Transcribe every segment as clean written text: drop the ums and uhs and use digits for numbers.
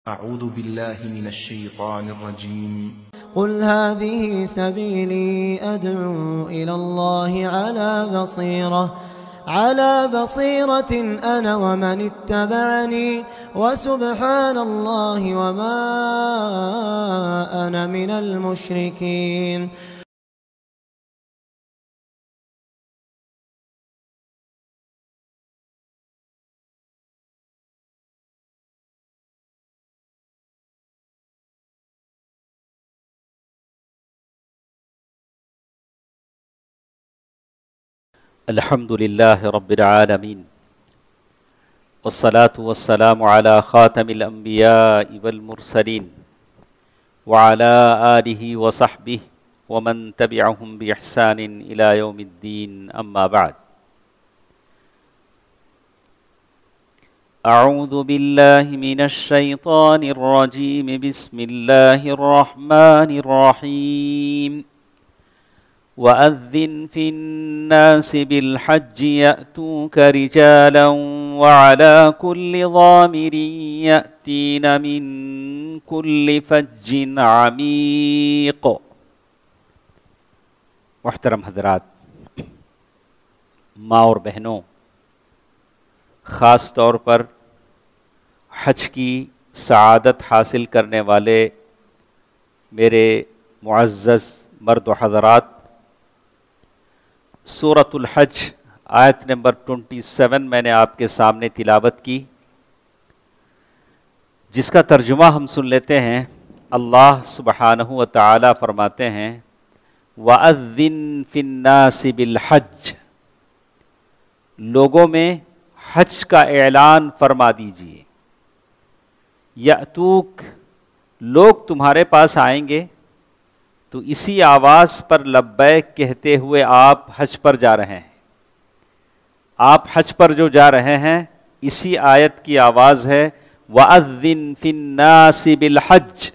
أعوذ بالله من الشيطان الرجيم. قل هذه سبيلي أدعو إلى الله على بصيرة أنا ومن اتبعني وسبحان الله وما أنا من المشركين. الحمد لله رب العالمين والصلاة والسلام على خاتم الأنبياء والمرسلين وعلى آله وصحبه ومن تبعهم بإحسان إلى يوم الدين. أما بعد، أعوذ بالله من الشيطان الرجيم. بسم الله الرحمن الرحيم. وأذن في الناس بالحج يأتوك رجالا وعلى كل ضامر يأتين من كل فج عميق. محترم حضرات، ماں اور بہنوں، خاص طور پر حج کی سعادت حاصل کرنے والے میرے معزز مرد و حضرات، سورۃ الحج آیت نمبر 27 میں نے آپ کے سامنے تلاوت کی، جس کا ترجمہ ہم سن لیتے ہیں۔ اللہ سبحانہ و تعالی فرماتے ہیں وَأَذِّن فِي النَّاسِ بِالْحَجِّ، لوگوں میں حج کا اعلان فرما دیجئے۔ یأتوک، لوگ تمہارے پاس آئیں گے تو اسی آواز پر لبیک کہتے ہوئے آپ حج پر جا رہے ہیں۔ آپ حج پر جو جا رہے ہیں اسی آیت کی آواز ہے وَأَذِّن فِي النَّاسِ بِالْحَجِّ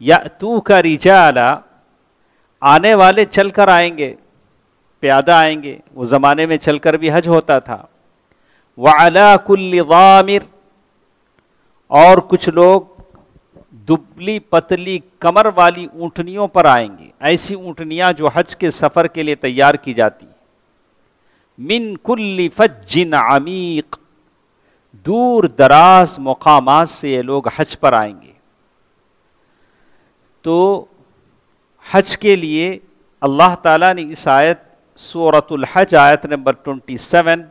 يَأْتُوكَ رِجَالًا، آنے والے چل کر آئیں گے، پیادہ آئیں گے، وہ زمانے میں چل کر بھی حج ہوتا تھا۔ وَعَلَى كُلِّ ضَامِرٍ، اور کچھ لوگ دبلی پتلی کمر والی اونٹنیوں پر آئیں گے، ایسی اونٹنیاں جو حج کے سفر کے لیے تیار کی جاتی ہیں۔ من کل فج عمیق، دور دراز مقامات سے یہ لوگ حج پر آئیں گے۔ تو حج کے لیے اللہ تعالیٰ نے اس آیت سورۃ الحج آیت نمبر 27،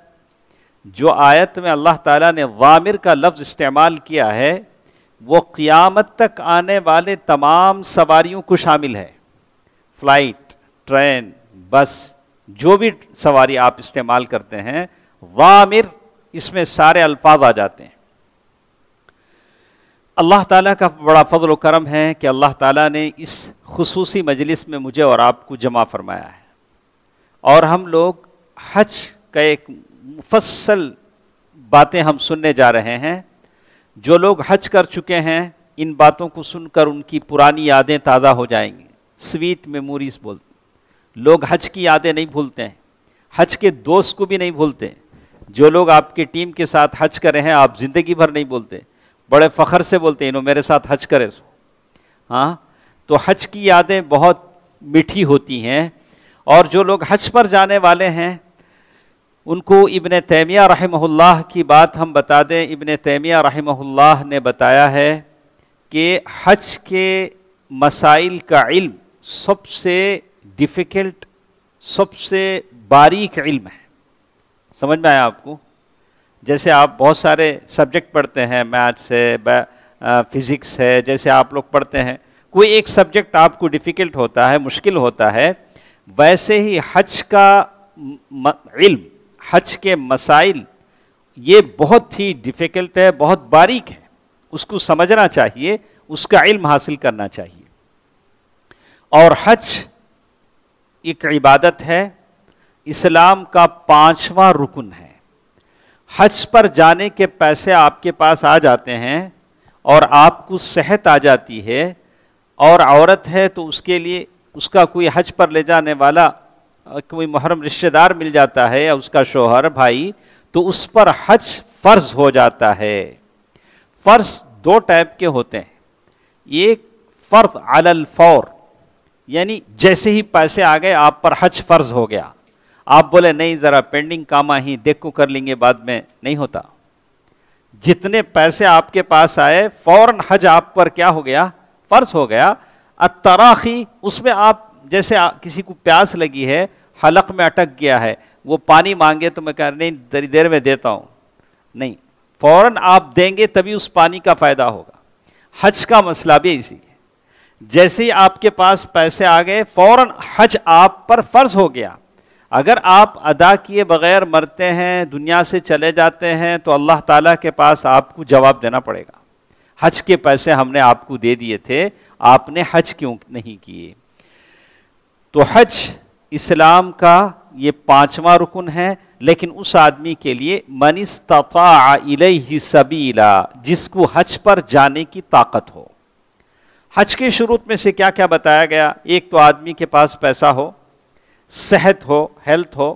جو آیت میں اللہ تعالیٰ نے ضامر کا لفظ استعمال کیا ہے، وہ قیامت تک آنے والے تمام سواریوں کو شامل ہے۔ فلائٹ، ٹرین، بس، جو بھی سواری آپ استعمال کرتے ہیں، ضامر اس میں سارے الفاظ آ جاتے ہیں۔ اللہ تعالیٰ کا بڑا فضل و کرم ہے کہ اللہ تعالیٰ نے اس خصوصی مجلس میں مجھے اور آپ کو جمع فرمایا ہے، اور ہم لوگ حج کا ایک مفصل باتیں ہم سننے جا رہے ہیں۔ جو لوگ حج کر چکے ہیں ان باتوں کو سن کر ان کی پرانی یادیں تازہ ہو جائیں گی۔ سویٹ میموریز بولتے ہیں لوگ، حج کی یادیں نہیں بھولتے ہیں، حج کے دوست کو بھی نہیں بھولتے۔ جو لوگ آپ کی ٹیم کے ساتھ حج کرے ہیں آپ زندگی بھر نہیں بولتے، بڑے فخر سے بولتے ہیں انہوں میرے ساتھ حج کرے سو۔ ہاں، تو حج کی یادیں بہت میٹھی ہوتی ہیں۔ اور جو لوگ حج پر جانے والے ہیں ان کو ابن تیمیہ رحمہ اللہ کی بات ہم بتا دیں۔ ابن تیمیہ رحمہ اللہ نے بتایا ہے کہ حج کے مسائل کا علم سب سے ڈیفیکلٹ، سب سے باریک علم ہے۔ سمجھ میں آیا آپ کو؟ جیسے آپ بہت سارے سبجیکٹ پڑھتے ہیں، میتھس ہے، فزکس ہے، جیسے آپ لوگ پڑھتے ہیں، کوئی ایک سبجیکٹ آپ کو ڈیفیکلٹ ہوتا ہے، مشکل ہوتا ہے، ویسے ہی حج کا علم، حج کے مسائل یہ بہت ہی ڈیفیکلٹ ہے، بہت باریک ہے، اس کو سمجھنا چاہیے، اس کا علم حاصل کرنا چاہیے۔ اور حج ایک عبادت ہے، اسلام کا 5واں رکن ہے۔ حج پر جانے کے پیسے آپ کے پاس آ جاتے ہیں اور آپ کو صحت آ جاتی ہے، اور عورت ہے تو اس کے لیے اس کا کوئی حج پر لے جانے والا کوئی محرم رشتہ دار مل جاتا ہے یا اس کا شوہر، بھائی، تو اس پر حج فرض ہو جاتا ہے۔ فرض دو ٹائپ کے ہوتے ہیں. ایک فرض علی الفور، یعنی جیسے ہی پیسے آ گئے آپ پر حج فرض ہو گیا، آپ بولے نہیں ذرا پینڈنگ کام ہی دیکھو کر لیں گے بعد میں، نہیں ہوتا. جتنے پیسے آپ کے پاس آئے فوراً حج آپ پر کیا ہو گیا؟ فرض ہو گیا. التراخی، اس میں آپ جیسے کسی کو پیاس لگی ہے، حلق میں اٹک گیا ہے، وہ پانی مانگے تو میں کہہ نہیں دری دیر میں دیتا ہوں، نہیں، فوراً آپ دیں گے تبھی اس پانی کا فائدہ ہوگا. حج کا مسئلہ بھی اسی ہے، جیسے ہی آپ کے پاس پیسے آ گئے فوراً حج آپ پر فرض ہو گیا. اگر آپ ادا کیے بغیر مرتے ہیں، دنیا سے چلے جاتے ہیں، تو اللہ تعالیٰ کے پاس آپ کو جواب دینا پڑے گا. حج کے پیسے ہم نے آپ کو دے دیے تھے، آپ نے حج کیوں نہیں کیے؟ تو حج اسلام کا یہ 5واں رکن ہے، لیکن اس آدمی کے لیے من استطاع الیہ سبیلا، جس کو حج پر جانے کی طاقت ہو. حج کے شروط میں سے کیا کیا بتایا گیا؟ ایک تو آدمی کے پاس پیسہ ہو، صحت ہو، ہیلتھ ہو،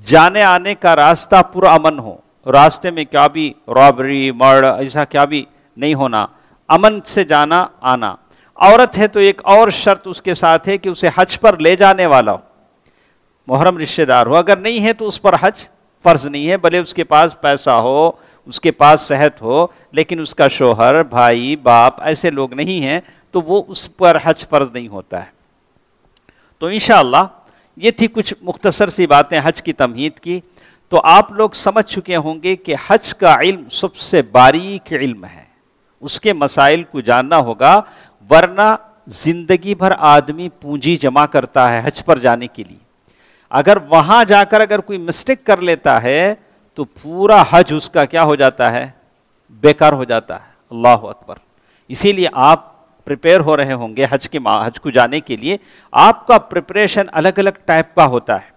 جانے آنے کا راستہ پرامن ہو، راستے میں کیا بھی رابری مرڈر ایسا کیا بھی نہیں ہونا، امن سے جانا آنا. عورت ہے تو ایک اور شرط اس کے ساتھ ہے کہ اسے حج پر لے جانے والا ہو، محرم رشتہ دار ہو. اگر نہیں ہے تو اس پر حج فرض نہیں ہے، بھلے اس کے پاس پیسہ ہو، اس کے پاس صحت ہو، لیکن اس کا شوہر، بھائی، باپ ایسے لوگ نہیں ہیں تو وہ اس پر حج فرض نہیں ہوتا ہے. تو انشاءاللہ یہ تھی کچھ مختصر سی باتیں حج کی تمہید کی. تو آپ لوگ سمجھ چکے ہوں گے کہ حج کا علم سب سے باریک علم ہے، اس کے مسائل کو جاننا ہوگا، ورنہ زندگی بھر آدمی پونجی جمع کرتا ہے حج پر جانے کے لیے. اگر وہاں جا کر اگر کوئی مسٹیک کر لیتا ہے تو پورا حج اس کا کیا ہو جاتا ہے؟ بیکار ہو جاتا ہے. اللہ اکبر. اسی لیے آپ پریپیئر ہو رہے ہوں گے حج کو جانے کے لیے. آپ کا پریپریشن الگ الگ ٹائپ کا ہوتا ہے.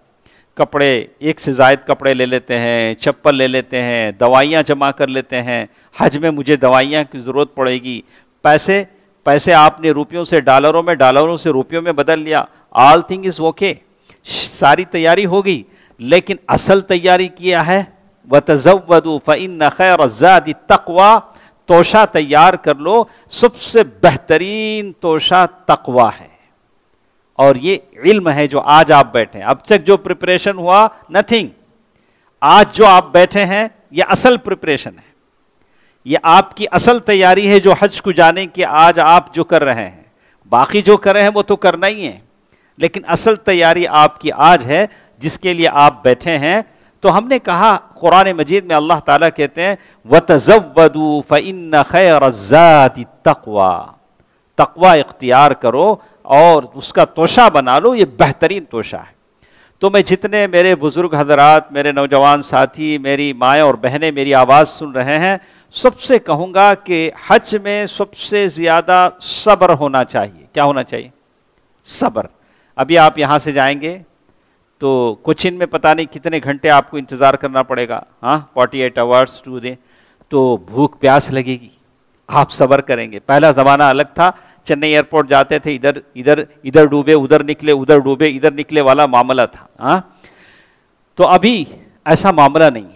کپڑے ایک سے زائد کپڑے لے لیتے ہیں، چپل لے لیتے ہیں، دوائیاں جمع کر لیتے ہیں، حج میں مجھے دوائیاں کی ضرورت پڑے گی. پیسے آپ نے روپیوں سے ڈالروں میں، ڈالروں سے روپیوں میں بدل لیا. آل تھنگ از اوکے، ساری تیاری ہوگی، لیکن اصل تیاری کیا ہے وَتَزَوَّدُوا فَإِنَّ خَيْرَ الزَّادِ التَّقْوَىٰ. توشہ تیار کر لو، سب سے بہترین توشہ تقوی ہے. اور یہ علم ہے جو آج آپ بیٹھے ہیں. اب تک جو پریپریشن ہوا نتھنگ، آج جو آپ بیٹھے ہیں یہ اصل پریپریشن ہے، یہ آپ کی اصل تیاری ہے جو حج کو جانے کی آج آپ جو کر رہے ہیں. باقی جو کر رہے ہیں وہ تو کرنا ہی ہے، لیکن اصل تیاری آپ کی آج ہے جس کے لیے آپ بیٹھے ہیں. تو ہم نے کہا قرآن مجید میں اللہ تعالیٰ کہتے ہیں وَتَزَوَّدُوا فَإِنَّ خَيْرَ الزَّادِ التَّقْوَىٰ. تقوی اختیار کرو اور اس کا توشہ بنا لو، یہ بہترین توشہ ہے. تو میں جتنے میرے بزرگ حضرات، میرے نوجوان ساتھی، میری مائیں اور بہنیں میری آواز سن رہے ہیں، سب سے کہوں گا کہ حج میں سب سے زیادہ صبر ہونا چاہیے. کیا ہونا چاہیے؟ صبر. ابھی آپ یہاں سے جائیں گے تو کوچین میں پتہ نہیں کتنے گھنٹے آپ کو انتظار کرنا پڑے گا. 48 آورس ٹو دے. تو بھوک پیاس لگے گی، آپ صبر کریں گے. پہلا زمانہ الگ تھا، چنئی ایئرپورٹ جاتے تھے، ادھر ڈوبے ادھر نکلے، ادھر ڈوبے ادھر نکلے والا معاملہ تھا. تو ابھی ایسا معاملہ نہیں ہے.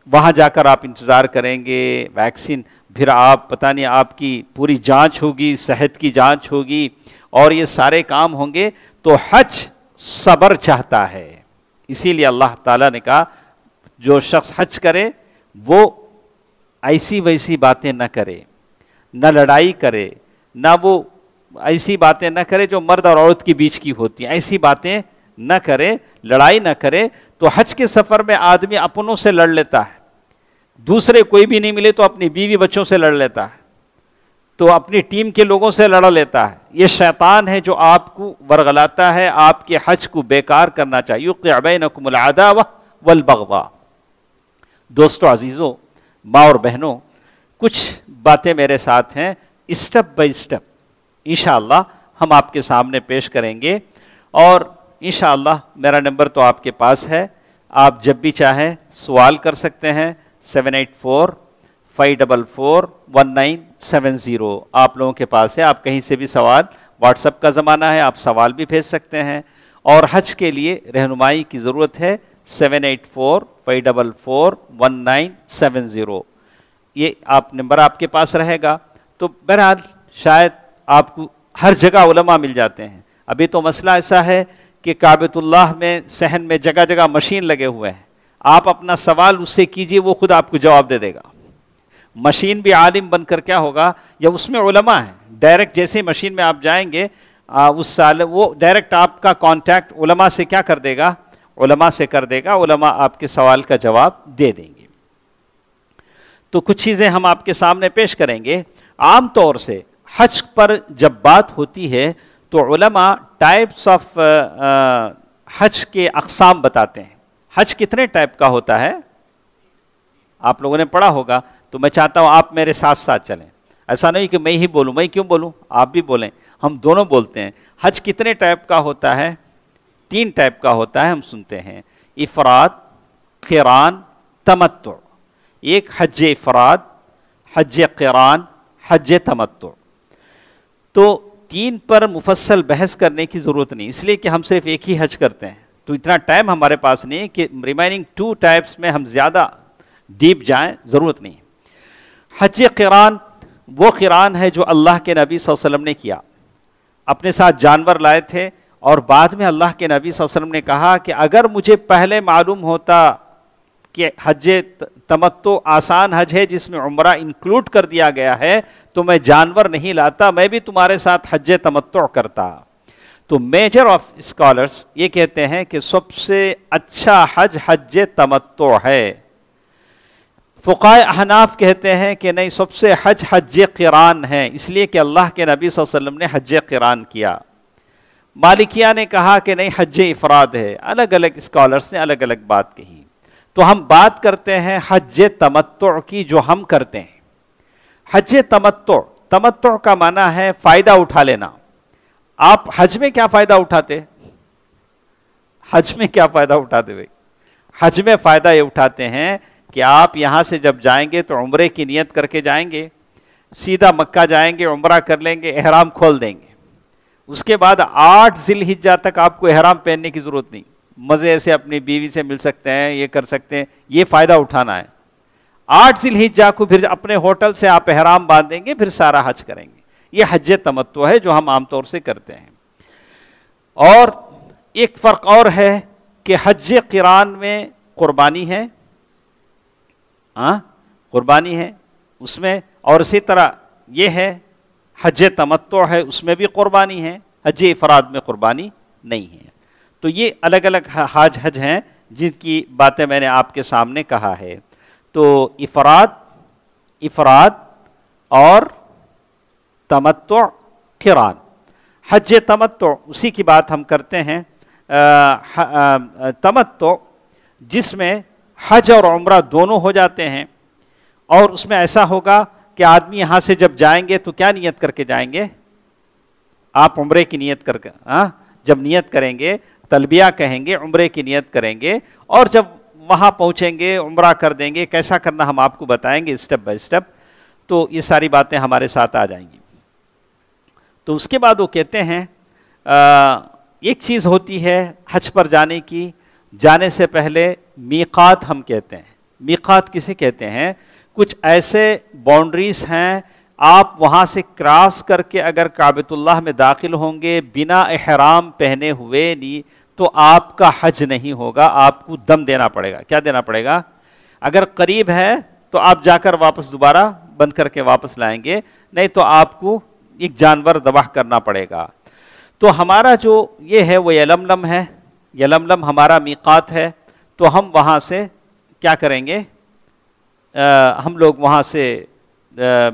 وہاں جا کر آپ انتظار کریں گے، ویکسین، پھر آپ پتہ نہیں آپ کی پوری جانچ ہوگی، صحت کی جانچ ہوگی، اور یہ سارے کام ہوں گے. تو حج صبر چاہتا ہے. اسی لیے اللہ تعالیٰ نے کہا جو شخص حج کرے وہ ایسی ویسی باتیں نہ کرے، نہ لڑائی کرے، نہ وہ ایسی باتیں نہ کرے جو مرد اور عورت کے بیچ کی ہوتی ہیں، ایسی باتیں نہ کرے، لڑائی نہ کرے. تو حج کے سفر میں آدمی اپنوں سے لڑ لیتا ہے، دوسرے کوئی بھی نہیں ملے تو اپنی بیوی بچوں سے لڑ لیتا ہے، تو اپنی ٹیم کے لوگوں سے لڑ لیتا ہے. یہ شیطان ہے جو آپ کو ورغلاتا ہے، آپ کے حج کو بیکار کرنا چاہیے. یوقع بینکم العداوہ والبغضاء. دوستو عزیزو، ماں اور بہنوں، کچھ باتیں میرے ساتھ ہیں، اسٹیپ بائی اسٹیپ انشاءاللہ ہم آپ کے سامنے پیش کریں گے. اور انشاءاللہ میرا نمبر تو آپ کے پاس ہے، آپ جب بھی چاہیں سوال کر سکتے ہیں. 784-544-1970 آپ لوگوں کے پاس ہے. آپ کہیں سے بھی سوال، واٹس ایپ کا زمانہ ہے، آپ سوال بھی بھیج سکتے ہیں. اور حج کے لیے رہنمائی کی ضرورت ہے 784-544-1970. یہ نمبر آپ کے پاس رہے گا. تو بہرحال شاید آپ کو ہر جگہ علماء مل جاتے ہیں. ابھی تو مسئلہ ایسا ہے کہ کعبۃ اللہ میں صحن میں جگہ جگہ مشین لگے ہوئے ہیں, آپ اپنا سوال اس سے کیجئے, وہ خود آپ کو جواب دے دے گا. مشین بھی عالم بن کر کیا ہوگا, یا اس میں علماء ہیں, ڈائریکٹ جیسے مشین میں آپ جائیں گے اس سال وہ ڈائریکٹ آپ کا کانٹیکٹ علماء سے کیا کر دے گا, علماء سے کر دے گا, علماء آپ کے سوال کا جواب دے دیں گے. تو کچھ چیزیں ہم آپ کے سامنے پیش کریں گے. عام طور سے حج پر جب بات ہوتی ہے تو علماء ٹائپس آف حج کے اقسام بتاتے ہیں. حج کتنے ٹائپ کا ہوتا ہے آپ لوگوں نے پڑھا ہوگا, تو میں چاہتا ہوں آپ میرے ساتھ ساتھ چلیں. ایسا نہیں کہ میں ہی بولوں, میں کیوں بولوں, آپ بھی بولیں, ہم دونوں بولتے ہیں. حج کتنے ٹائپ کا ہوتا ہے؟ 3 ٹائپ کا ہوتا ہے, ہم سنتے ہیں. افراد, قران, تمتع. ایک حج افراد, حج قران, حج تمتع. تو 3 پر مفصل بحث کرنے کی ضرورت نہیں, اس لیے کہ ہم صرف ایک ہی حج کرتے ہیں, تو اتنا ٹائم ہمارے پاس نہیں کہ ریمائننگ 2 ٹائپس میں ہم زیادہ ڈیپ جائیں, ضرورت نہیں. حج قران وہ قران ہے جو اللہ کے نبی صلی اللہ علیہ وسلم نے کیا, اپنے ساتھ جانور لائے تھے, اور بعد میں اللہ کے نبی صلی اللہ علیہ وسلم نے کہا کہ اگر مجھے پہلے معلوم ہوتا کہ حج تمتع آسان حج ہے جس میں عمرہ انکلوڈ کر دیا گیا ہے, تو میں جانور نہیں لاتا, میں بھی تمہارے ساتھ حج تمتع کرتا. تو میجر آف اسکالرز یہ کہتے ہیں کہ سب سے اچھا حج حج تمتع ہے. فقہائے احناف کہتے ہیں کہ نہیں, سب سے حج قران ہے, اس لیے کہ اللہ کے نبی صلی اللہ علیہ وسلم نے حج قران کیا. مالکیہ نے کہا کہ نہیں, حج افراد ہے. الگ الگ اسکالرز نے الگ الگ بات کہی. تو ہم بات کرتے ہیں حج تمتع کی جو ہم کرتے ہیں. حج تمتع, تمتع کا معنی ہے فائدہ اٹھا لینا. آپ حج میں کیا فائدہ اٹھاتے؟ حج میں کیا فائدہ اٹھاتے بھائی؟ حج میں فائدہ یہ اٹھاتے ہیں کہ آپ یہاں سے جب جائیں گے تو عمرے کی نیت کر کے جائیں گے, سیدھا مکہ جائیں گے, عمرہ کر لیں گے, احرام کھول دیں گے. اس کے بعد 8 ذی الحجہ تک آپ کو احرام پہننے کی ضرورت نہیں, مزے سے اپنی بیوی سے مل سکتے ہیں, یہ کر سکتے ہیں, یہ فائدہ اٹھانا ہے. 8 ذی الحجہ کو پھر اپنے ہوٹل سے آپ احرام باندھیں گے, پھر سارا حج کریں گے. یہ حج تمتع ہے جو ہم عام طور سے کرتے ہیں. اور ایک فرق اور ہے کہ حج قران میں قربانی ہے, قربانی ہے اس میں, اور اسی طرح یہ ہے حج تمتع ہے, اس میں بھی قربانی ہے. حج افراد میں قربانی نہیں ہے. تو یہ الگ الگ حج ہیں جن کی باتیں میں نے آپ کے سامنے کہا ہے. تو افراد اور تمتع, قران. حج تمتع اسی کی بات ہم کرتے ہیں. تمتع جس میں حج اور عمرہ دونوں ہو جاتے ہیں, اور اس میں ایسا ہوگا کہ آدمی یہاں سے جب جائیں گے تو کیا نیت کر کے جائیں گے؟ آپ عمرے کی نیت کر کے, جب نیت کریں گے تلبیہ کہیں گے, عمرے کی نیت کریں گے, اور جب وہاں پہنچیں گے عمرہ کر دیں گے. کیسا کرنا ہم آپ کو بتائیں گے اسٹیپ بائی اسٹیپ, تو یہ ساری باتیں ہمارے ساتھ آ جائیں گی. تو اس کے بعد وہ کہتے ہیں ایک چیز ہوتی ہے حج پر جانے کی, جانے سے پہلے میقات ہم کہتے ہیں. میقات کسے کہتے ہیں؟ کچھ ایسے باؤنڈریز ہیں, آپ وہاں سے کراس کر کے اگر کعبۃ اللہ میں داخل ہوں گے بنا احرام پہنے ہوئے نہیں تو آپ کا حج نہیں ہوگا, آپ کو دم دینا پڑے گا. کیا دینا پڑے گا؟ اگر قریب ہے تو آپ جا کر واپس دوبارہ بند کر کے واپس لائیں گے, نہیں تو آپ کو ایک جانور ذبح کرنا پڑے گا. تو ہمارا جو یہ ہے وہ یلملم ہے, یلملم ہمارا میقات ہے. تو ہم وہاں سے کیا کریں گے, ہم لوگ وہاں سے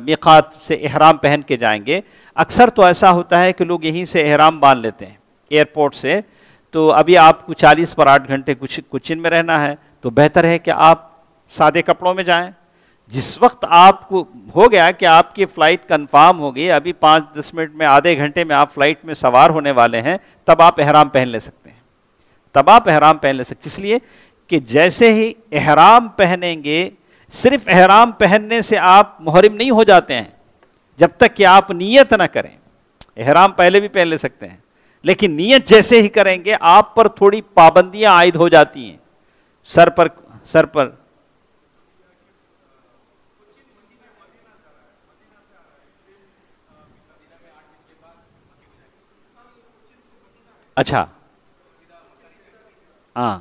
میقات سے احرام پہن کے جائیں گے. اکثر تو ایسا ہوتا ہے کہ لوگ یہیں سے احرام باندھ لیتے ہیں ایئرپورٹ سے. تو ابھی آپ کو 40 پر 8 گھنٹے کوچین میں رہنا ہے, تو بہتر ہے کہ آپ سادے کپڑوں میں جائیں. جس وقت آپ کو ہو گیا کہ آپ کی فلائٹ کنفارم ہو گئی, ابھی 5-10 منٹ میں, آدھے گھنٹے میں آپ فلائٹ میں سوار ہونے والے ہیں, تب آپ احرام پہن لے سکتے ہیں. تب آپ احرام پہن لے سکتے, اس لیے کہ جیسے ہی احرام پہنیں گے, صرف احرام پہننے سے آپ محرم نہیں ہو جاتے ہیں جب تک کہ آپ نیت نہ کریں. احرام پہلے بھی پہن لے سکتے ہیں, لیکن نیت جیسے ہی کریں گے آپ پر تھوڑی پابندیاں عائد ہو جاتی ہیں. سر پر اچھا ہاں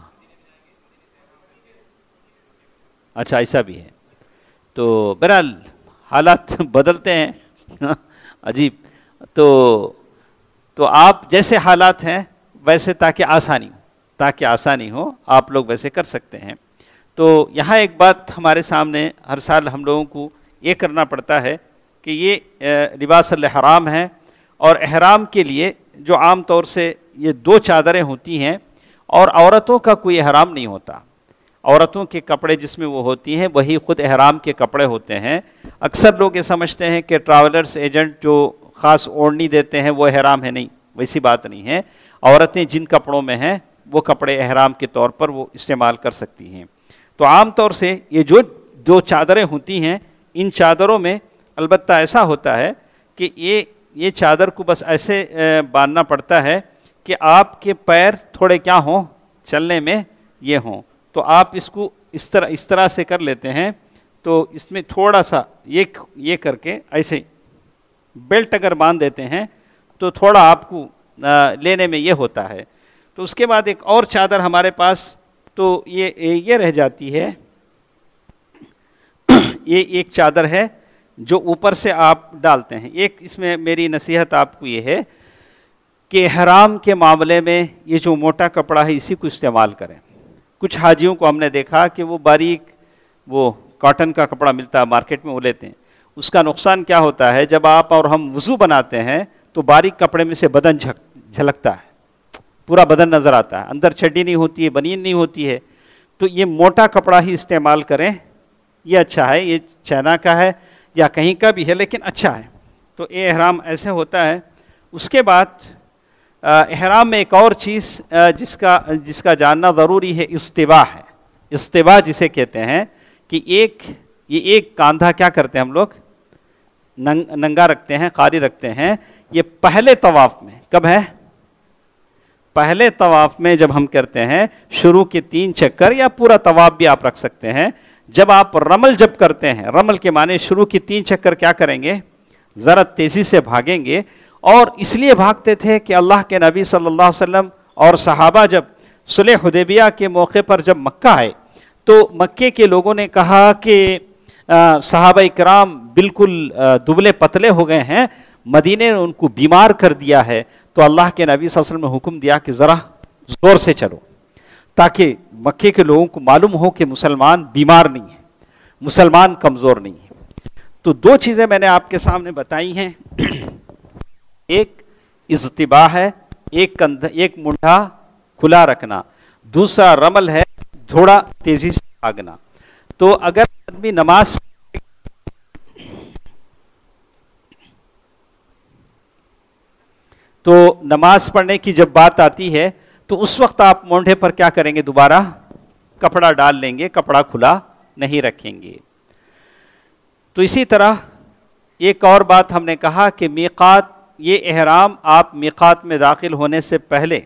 اچھا ایسا بھی ہے. تو بہرحال حالات بدلتے ہیں عجیب. تو آپ جیسے حالات ہیں ویسے تاکہ آسانی ہو آپ لوگ ویسے کر سکتے ہیں. تو یہاں ایک بات ہمارے سامنے ہر سال ہم لوگوں کو یہ کرنا پڑتا ہے کہ یہ لباس الحرام ہے، اور احرام کے لیے جو عام طور سے یہ 2 چادریں ہوتی ہیں، اور عورتوں کا کوئی احرام نہیں ہوتا. عورتوں کے کپڑے جس میں وہ ہوتی ہیں وہی خود احرام کے کپڑے ہوتے ہیں. اکثر لوگ یہ سمجھتے ہیں کہ ٹریولرز ایجنٹ جو خاص اوڑھنی دیتے ہیں وہ احرام ہے. نہیں، ویسی بات نہیں ہے. عورتیں جن کپڑوں میں ہیں وہ کپڑے احرام کے طور پر وہ استعمال کر سکتی ہیں. تو عام طور سے یہ جو 2 چادریں ہوتی ہیں، ان چادروں میں البتہ ایسا ہوتا ہے کہ یہ چادر کو بس ایسے باندھنا پڑتا ہے کہ آپ کے پیر تھوڑے کیا ہوں، چلنے میں یہ ہوں. تو آپ اس کو اس طرح سے کر لیتے ہیں. تو اس میں تھوڑا سا یہ کر کے ایسے بیلٹ اگر باندھ دیتے ہیں تو تھوڑا آپ کو لینے میں یہ ہوتا ہے. تو اس کے بعد ایک اور چادر ہمارے پاس تو یہ رہ جاتی ہے. یہ ایک چادر ہے جو اوپر سے آپ ڈالتے ہیں. ایک اس میں میری نصیحت آپ کو یہ ہے کہ احرام کے معاملے میں یہ جو موٹا کپڑا ہے اسی کو استعمال کریں. کچھ حاجیوں کو ہم نے دیکھا کہ وہ باریک وہ کاٹن کا کپڑا ملتا ہے مارکیٹ میں وہ لیتے ہیں. اس کا نقصان کیا ہوتا ہے، جب آپ اور ہم وضو بناتے ہیں تو باریک کپڑے میں سے بدن جھلکتا ہے، پورا بدن نظر آتا ہے، اندر چڈی نہیں ہوتی ہے، بنین نہیں ہوتی ہے. تو یہ موٹا کپڑا ہی استعمال کریں، یہ اچھا ہے. یہ چائنا کا ہے یا کہیں کا بھی ہے لیکن اچھا ہے. تو یہ احرام ایسے ہوتا ہے. اس کے بعد احرام میں ایک اور چیز جس کا جاننا ضروری ہے، استوا ہے. استوا جسے کہتے ہیں کہ ایک کاندھا کیا کرتے ہیں ہم لوگ، ننگا رکھتے ہیں، قاری رکھتے ہیں. یہ پہلے طواف میں کب ہے؟ پہلے طواف میں جب ہم کرتے ہیں شروع کے 3 چکر، یا پورا طواف بھی آپ رکھ سکتے ہیں. جب آپ رمل کرتے ہیں، رمل کے معنی شروع کی 3 چکر کیا کریں گے، ذرا تیزی سے بھاگیں گے. اور اس لیے بھاگتے تھے کہ اللہ کے نبی صلی اللہ علیہ وسلم اور صحابہ جب صلح حدیبیہ کے موقع پر جب مکہ آئے تو مکے کے لوگوں نے کہا کہ صحابہ کرام بالکل دبلے پتلے ہو گئے ہیں، مدینے نے ان کو بیمار کر دیا ہے. تو اللہ کے نبی صلی اللہ علیہ وسلم نے حکم دیا کہ ذرا زور سے چلو، تاکہ مکے کے لوگوں کو معلوم ہو کہ مسلمان بیمار نہیں ہے، مسلمان کمزور نہیں ہے. تو 2 چیزیں میں نے آپ کے سامنے بتائی ہیں. ایک اضطباع ہے، ایک منڈا کھلا رکھنا. دوسرا رمل ہے، تھوڑا تیزی سے بھاگنا. تو اگر آدمی نماز پڑھنے کی جب بات آتی ہے تو اس وقت آپ مونڈے پر کیا کریں گے، دوبارہ کپڑا ڈال لیں گے، کپڑا کھلا نہیں رکھیں گے. تو اسی طرح ایک اور بات ہم نے کہا کہ میقات، یہ احرام آپ میقات میں داخل ہونے سے پہلے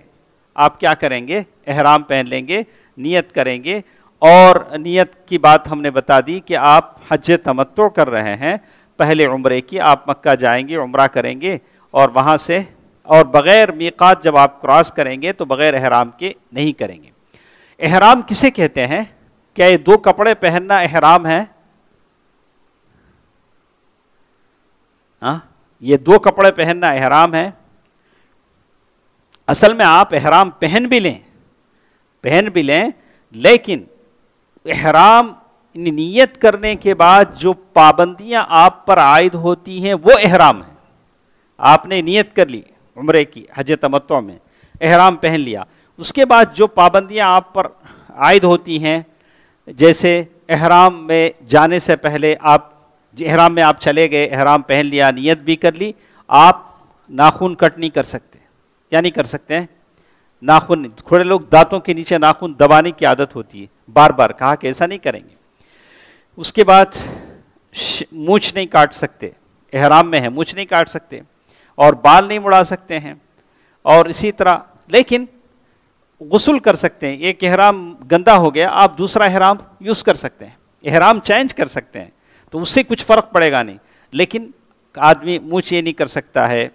آپ کیا کریں گے، احرام پہن لیں گے، نیت کریں گے. اور نیت کی بات ہم نے بتا دی کہ آپ حج تمتع کر رہے ہیں، پہلے عمرے کی. آپ مکہ جائیں گے، عمرہ کریں گے، اور وہاں سے اور بغیر میقات جب آپ کراس کریں گے تو بغیر احرام کے نہیں کریں گے. احرام کسے کہتے ہیں؟ کیا یہ 2 کپڑے پہننا احرام ہے؟ یہ 2 کپڑے پہننا احرام ہے؟ اصل میں آپ احرام پہن بھی لیں لیکن احرام نیت کرنے کے بعد جو پابندیاں آپ پر عائد ہوتی ہیں وہ احرام ہے. آپ نے نیت کر لی عمرے کی، حج تمتع میں احرام پہن لیا، اس کے بعد جو پابندیاں آپ پر عائد ہوتی ہیں، جیسے احرام میں جانے سے پہلے احرام میں آپ چلے گئے، احرام پہن لیا، نیت بھی کر لی، آپ ناخن کٹ نہیں کر سکتے. کیا نہیں کر سکتے ہیں؟ ناخن. تھوڑے لوگ دانتوں کے نیچے ناخن دبانے کی عادت ہوتی ہے، بار بار کہا کہ ایسا نہیں کریں گے. اس کے بعد مونچھ نہیں کاٹ سکتے، احرام میں ہے مونچھ نہیں کاٹ سکتے، اور بال نہیں مڑا سکتے ہیں. اور اسی طرح لیکن غسل کر سکتے ہیں. ایک احرام گندا ہو گیا، آپ دوسرا احرام یوز کر سکتے ہیں، احرام چینج کر سکتے ہیں، تو اس سے کچھ فرق پڑے گا نہیں. لیکن آدمی مونچھ یہ نہیں کر سکتا ہے.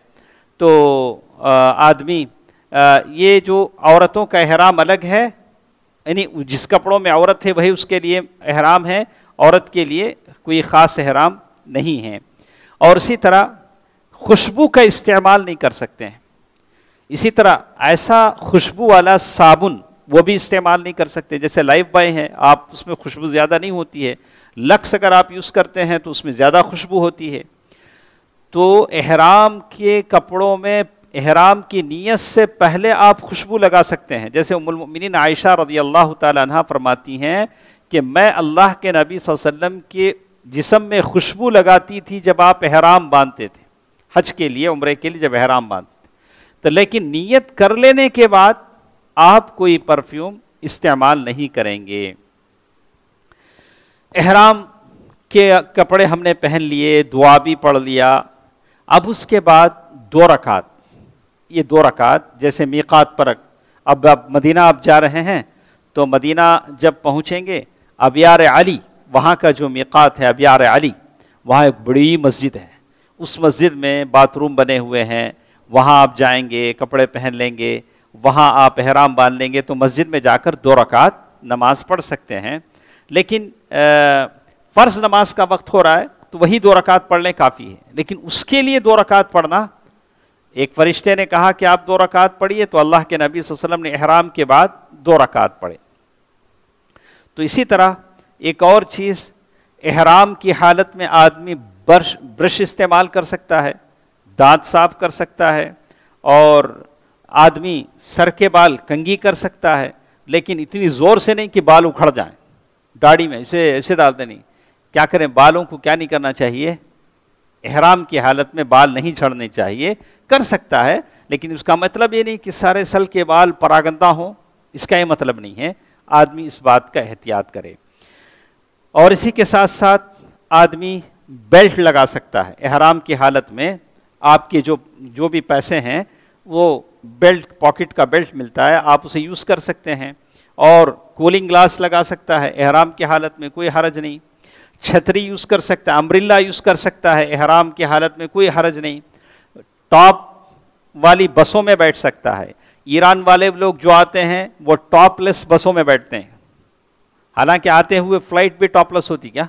تو آدمی یہ جو عورتوں کا احرام الگ ہے، یعنی جس کپڑوں میں عورت ہے وہی اس کے لیے احرام ہے، عورت کے لیے کوئی خاص احرام نہیں ہے. اور اسی طرح خوشبو کا استعمال نہیں کر سکتے ہیں. اسی طرح ایسا خوشبو والا صابن وہ بھی استعمال نہیں کر سکتے، جیسے لائف بوائے ہیں، آپ اس میں خوشبو زیادہ نہیں ہوتی ہے. لکس اگر آپ یوز کرتے ہیں تو اس میں زیادہ خوشبو ہوتی ہے. تو احرام کے کپڑوں میں احرام کی نیت سے پہلے آپ خوشبو لگا سکتے ہیں. جیسے ام المؤمنین عائشہ رضی اللہ تعالی عنہ فرماتی ہیں کہ میں اللہ کے نبی صلی اللہ علیہ وسلم کے جسم میں خوشبو لگاتی تھی جب آپ احرام باندھتے تھے، حج کے لیے، عمرے کے لیے جب احرام باندھتے تھے. تو لیکن نیت کر لینے کے بعد آپ کوئی پرفیوم استعمال نہیں کریں گے. احرام کے کپڑے ہم نے پہن لیے، دعا بھی پڑھ لیا. اب اس کے بعد 2 رکعت، یہ 2 رکعت جیسے میقات پر اب مدینہ آپ جا رہے ہیں تو مدینہ جب پہنچیں گے، ابیار علی وہاں کا جو میقات ہے ابیار علی، وہاں ایک بڑی مسجد ہے. اس مسجد میں باتھ روم بنے ہوئے ہیں، وہاں آپ جائیں گے، کپڑے پہن لیں گے، وہاں آپ احرام باندھ لیں گے تو مسجد میں جا کر 2 رکعت نماز پڑھ سکتے ہیں. لیکن فرض نماز کا وقت ہو رہا ہے تو وہی 2 رکعت پڑھ لیں کافی ہے. لیکن اس کے لیے 2 رکعت پڑھنا، ایک فرشتے نے کہا کہ آپ 2 رکعت پڑھیے تو اللہ کے نبی صلی اللہ علیہ وسلم نے احرام کے بعد 2 رکعت پڑھے. تو اسی طرح ایک اور چیز، احرام کی حالت میں آدمی برش استعمال کر سکتا ہے، دانت صاف کر سکتا ہے، اور آدمی سر کے بال کنگھی کر سکتا ہے، لیکن اتنی زور سے نہیں کہ بال اکھڑ جائیں داڑھی میں، ایسے ڈالتے نہیں. کیا کریں، بالوں کو کیا نہیں کرنا چاہیے، احرام کی حالت میں بال نہیں جھڑنے چاہیے. کر سکتا ہے لیکن اس کا مطلب یہ نہیں کہ سارے سل کے بال پراگندہ ہوں، اس کا یہ مطلب نہیں ہے. آدمی اس بات کا احتیاط کرے. اور اسی کے ساتھ ساتھ آدمی بیلٹ لگا سکتا ہے احرام کی حالت میں. آپ کے جو بھی پیسے ہیں وہ بیلٹ، پاکٹ کا بیلٹ ملتا ہے، آپ اسے یوز کر سکتے ہیں. اور کولنگ گلاس لگا سکتا ہے احرام کی حالت میں، کوئی حرج نہیں. چھتری یوز کر سکتا ہے، امبریلا یوز کر سکتا ہے احرام کی حالت میں، کوئی حرج نہیں. ٹاپ والی بسوں میں بیٹھ سکتا ہے. ایران والے لوگ جو آتے ہیں وہ ٹاپ لیس بسوں میں بیٹھتے ہیں، حالانکہ آتے ہوئے فلائٹ بھی ٹاپ لیس ہوتی. کیا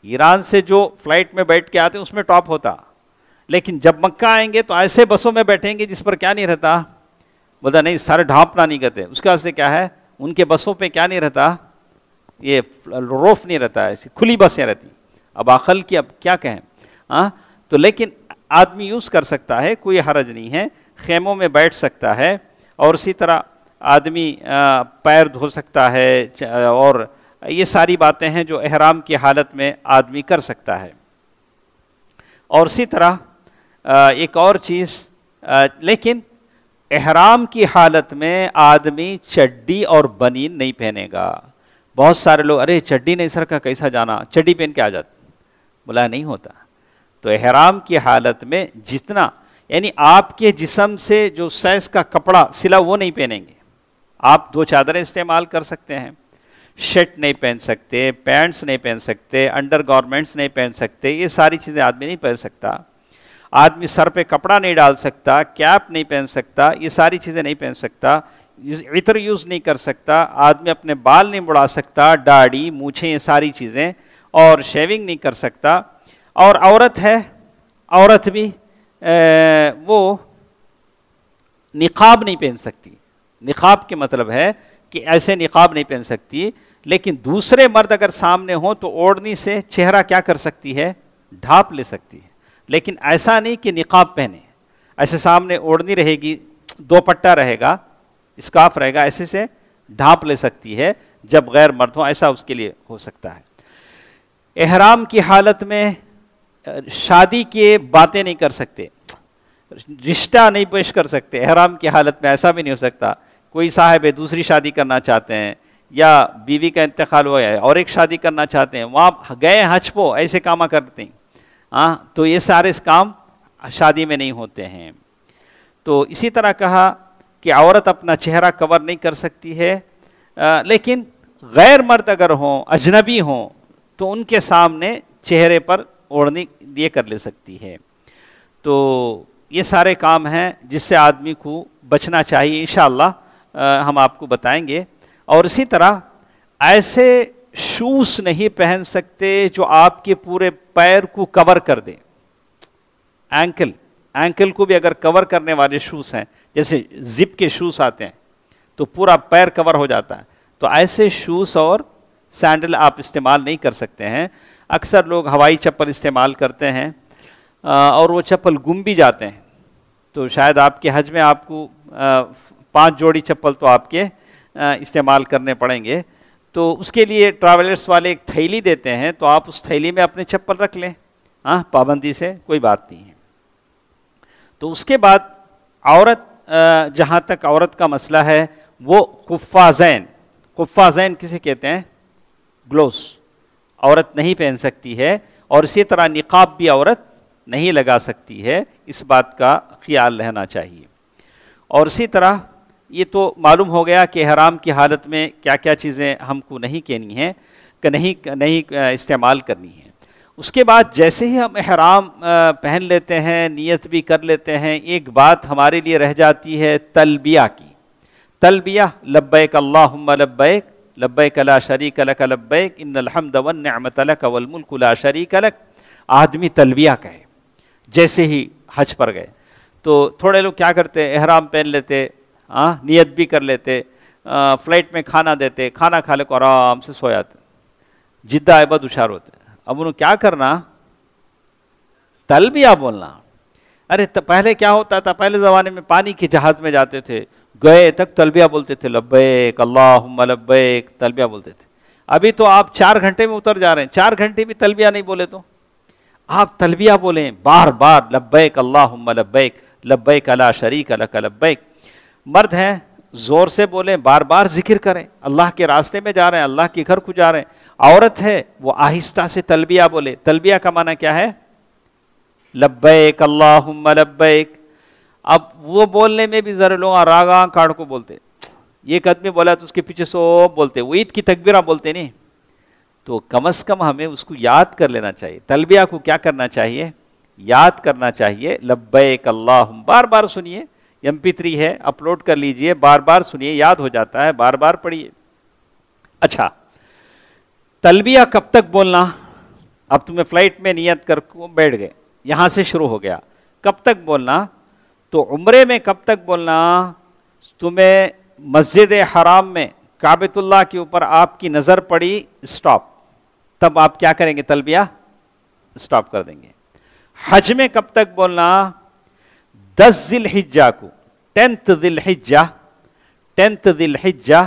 ایران سے جو فلائٹ میں بیٹھ کے آتے ہیں اس میں ٹاپ ہوتا، لیکن جب مکہ آئیں گے تو ایسے بسوں میں بیٹھیں گے جس پر کیا نہیں رہتا، بولتا نہیں سارے ڈھانپنا نہیں کرتے. اس کا سے کیا ہے، ان کے بسوں پہ کیا نہیں رہتا، یہ روف نہیں رہتا، ایسی کھلی بسیں رہتی. اب عقل کی اب کیا کہیں. تو لیکن آدمی یوز کر سکتا ہے، کوئی حرج نہیں ہے. خیموں میں بیٹھ سکتا ہے. اور اسی طرح آدمی پیر دھو سکتا ہے، اور یہ ساری باتیں ہیں جو احرام کی حالت میں آدمی کر سکتا ہے. اور اسی طرح ایک اور چیز، لیکن احرام کی حالت میں آدمی چڈی اور بنین نہیں پہنے گا. بہت سارے لوگ ارے چڈی نہیں سر کا کیسا جانا، چڈی پہن کے آ جاتے، بولا نہیں ہوتا. تو احرام کی حالت میں جتنا، یعنی آپ کے جسم سے جو سائز کا کپڑا سلا وہ نہیں پہنیں گے. آپ 2 چادریں استعمال کر سکتے ہیں، شرٹ نہیں پہن سکتے، پینٹس نہیں پہن سکتے، انڈر گارمنٹس نہیں پہن سکتے. یہ ساری چیزیں آدمی نہیں پہن سکتا. آدمی سر پہ کپڑا نہیں ڈال سکتا، کیپ نہیں پہن سکتا، یہ ساری چیزیں نہیں پہن سکتا. عطر یوز نہیں کر سکتا. آدمی اپنے بال نہیں بڑھا سکتا، داڑھی، مونچھیں، یہ ساری چیزیں. اور شیونگ نہیں کر سکتا. اور عورت ہے، عورت بھی وہ نقاب نہیں پہن سکتی. نقاب کے مطلب ہے کہ ایسے نقاب نہیں پہن سکتی. لیکن دوسرے مرد اگر سامنے ہوں تو اوڑھنی سے چہرہ کیا کر سکتی ہے، ڈھانپ لے سکتی ہے. لیکن ایسا نہیں کہ نقاب پہنے، ایسے سامنے اوڑھنی رہے گی، 2 پٹا رہے گا، اسکارف رہے گا، ایسے سے ڈھانپ لے سکتی ہے جب غیر مرد ہوں، ایسا اس کے لیے ہو سکتا ہے. احرام کی حالت میں شادی کی باتیں نہیں کر سکتے، رشتہ نہیں پیش کر سکتے. احرام کی حالت میں ایسا بھی نہیں ہو سکتا. کوئی صاحب ہے دوسری شادی کرنا چاہتے ہیں، یا بیوی کا انتقال ہوا ہے اور ایک شادی کرنا چاہتے ہیں، وہاں گئے حج پو، ایسے کام کرتے ہیں. تو یہ سارے کام شادی میں نہیں ہوتے ہیں. تو اسی طرح کہا کہ عورت اپنا چہرہ کور نہیں کر سکتی ہے. لیکن غیر مرد اگر ہوں، اجنبی ہوں، تو ان کے سامنے چہرے پر اوڑھنی یہ کر لے سکتی ہے. تو یہ سارے کام ہیں جس سے آدمی کو بچنا چاہیے، انشاءاللہ ہم آپ کو بتائیں گے۔ اور اسی طرح ایسے شوز نہیں پہن سکتے جو آپ کے پورے پیر کو کور کر دیں۔ اینکل کو بھی اگر کور کرنے والے شوز ہیں، جیسے زپ کے شوز آتے ہیں تو پورا پیر کور ہو جاتا ہے، تو ایسے شوز اور سینڈل آپ استعمال نہیں کر سکتے ہیں۔ اکثر لوگ ہوائی چپل استعمال کرتے ہیں اور وہ چپل گم بھی جاتے ہیں، تو شاید آپ کے حج میں آپ کو 5 جوڑی چپل تو آپ کے استعمال کرنے پڑیں گے، تو اس کے لیے ٹریولرز والے ایک تھیلی دیتے ہیں، تو آپ اس تھیلی میں اپنے چپل رکھ لیں، پابندی سے کوئی بات نہیں ہے۔ تو اس کے بعد عورت، جہاں تک عورت کا مسئلہ ہے، وہ قفازین کسے کہتے ہیں؟ گلوز عورت نہیں پہن سکتی ہے، اور اسی طرح نقاب بھی عورت نہیں لگا سکتی ہے، اس بات کا خیال رہنا چاہیے۔ اور اسی طرح یہ تو معلوم ہو گیا کہ احرام کی حالت میں کیا کیا چیزیں ہم کو نہیں کہنی ہیں، کہ نہیں استعمال کرنی ہے۔ اس کے بعد جیسے ہی ہم احرام پہن لیتے ہیں، نیت بھی کر لیتے ہیں، ایک بات ہمارے لیے رہ جاتی ہے تلبیہ کی۔ تلبیہ لبیک اللہم لبیک لبیک لا شریک لک لبیک ان الحمد والنعمت لک والملک لا شریک لک۔ آدمی تلبیہ کہے جیسے ہی حج پر گئے، تو تھوڑے لوگ کیا کرتے، احرام پہن لیتے، نیت بھی کر لیتے، فلائٹ میں کھانا دیتے، کھانا کھا لے کو آرام سے سو جاتے، جدہ عبد اشار ہوتے۔ اب انہوں کیا کرنا؟ تلبیہ بولنا۔ ارے پہلے کیا ہوتا تھا، پہلے زمانے میں پانی کے جہاز میں جاتے تھے، گئے تک تلبیہ بولتے تھے، لبیک اللہم لبیک، تلبیہ بولتے تھے۔ ابھی تو آپ 4 گھنٹے میں اتر جا رہے ہیں، 4 گھنٹے بھی تلبیہ نہیں بولے تو آپ تلبیہ بولیں بار بار، لبیک اللہم لبیک لبیک لا شریک لک لبیک۔ مرد ہیں زور سے بولیں، بار بار ذکر کریں، اللہ کے راستے میں جا رہے ہیں، اللہ کے گھر کو جا رہے ہیں۔ عورت ہے وہ آہستہ سے تلبیہ بولے۔ تلبیہ کا معنی کیا ہے؟ لبیک اللہم لبیک۔ اب وہ بولنے میں بھی ذرا لوگ راگاں کاٹ کو بولتے، ایک آدمی بولا تو اس کے پیچھے سب بولتے، وہ عید کی تکبیرہ بولتے نہیں، تو کم از کم ہمیں اس کو یاد کر لینا چاہیے۔ تلبیہ کو کیا کرنا چاہیے؟ یاد کرنا چاہیے۔ لبیک اللہم، بار بار سنیے، MP3 ہے، اپلوڈ کر لیجئے، بار بار سنیے، یاد ہو جاتا ہے، بار بار پڑھیے۔ اچھا، تلبیہ کب تک بولنا؟ اب تمہیں فلائٹ میں نیت کر بیٹھ گئے، یہاں سے شروع ہو گیا، کب تک بولنا؟ تو عمرے میں کب تک بولنا؟ تمہیں مسجد حرام میں کعبۃ اللہ کے اوپر آپ کی نظر پڑی، اسٹاپ، تب آپ کیا کریں گے؟ تلبیہ اسٹاپ کر دیں گے۔ حج میں کب تک بولنا؟ 10 ذی الحجہ کو، 10 ذی الحجہ،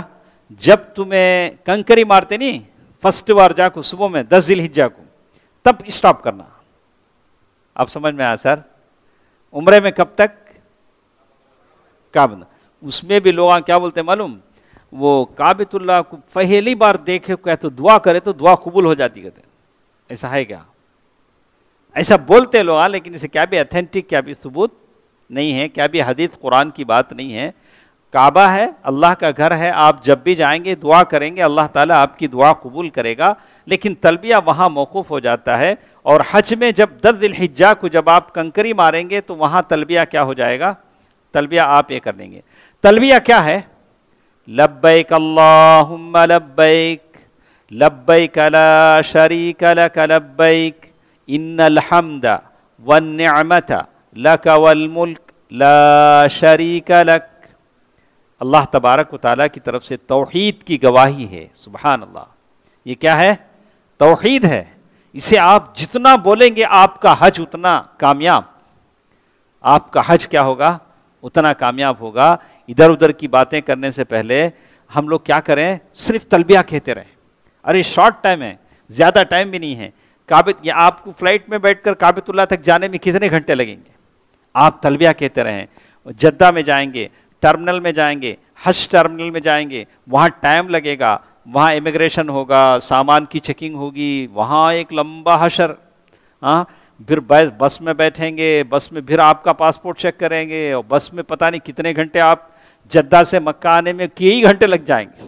جب تمہیں کنکری مارتے نہیں فرسٹ بار جا کو صبح میں 10 ذی الحجہ کو، تب اسٹاپ کرنا۔ اب سمجھ میں آیا سر؟ عمرے میں کب تک؟ کعبہ، اس میں بھی لوگ کیا بولتے ہیں معلوم؟ وہ کعبۃ اللہ کو پہلی بار دیکھے کہتے دعا کرے تو دعا قبول ہو جاتی، کہتے ایسا ہے کیا؟ ایسا بولتے لوگ، لیکن اسے کیا بھی اتھینٹک، کیا بھی ثبوت نہیں ہے، کیا بھی حدیث قرآن کی بات نہیں ہے۔ کعبہ ہے، اللہ کا گھر ہے، آپ جب بھی جائیں گے دعا کریں گے، اللہ تعالیٰ آپ کی دعا قبول کرے گا، لیکن تلبیہ وہاں موقوف ہو جاتا ہے۔ اور حج میں جب 10 ذی الحجہ کو جب آپ کنکری ماریں گے تو وہاں تلبیہ کیا ہو جائے گا؟ تلبیہ آپ یہ کر لیں گے۔ تلبیہ کیا ہے؟ لبیک اللہم لبیک لبیک لا شریک لک لبیک ان الحمد والنعمت لک والملک لا شریک لک۔ اللہ تبارک و تعالیٰ کی طرف سے توحید کی گواہی ہے، سبحان اللہ۔ یہ کیا ہے؟ توحید ہے۔ اسے آپ جتنا بولیں گے آپ کا حج اتنا کامیاب، آپ کا حج کیا ہوگا؟ اتنا کامیاب ہوگا۔ ادھر ادھر کی باتیں کرنے سے پہلے ہم لوگ کیا کریں؟ صرف تلبیہ کہتے رہیں۔ ارے شارٹ ٹائم ہے، زیادہ ٹائم بھی نہیں ہے۔ یہ آپ کو فلائٹ میں بیٹھ کر کعبۃ اللہ تک جانے میں کتنے گھنٹے لگیں گے؟ آپ تلبیہ کہتے رہیں۔ جدہ میں جائیں گے، ٹرمنل میں جائیں گے، حج ٹرمنل میں جائیں گے، وہاں ٹائم لگے گا، وہاں امیگریشن ہوگا، سامان کی چیکنگ ہوگی، وہاں ایک لمبا حشر، پھر بس میں بیٹھیں گے، بس میں پھر آپ کا پاسپورٹ چیک کریں گے، اور بس میں پتہ نہیں کتنے گھنٹے، آپ جدہ سے مکہ آنے میں کئی گھنٹے لگ جائیں گے۔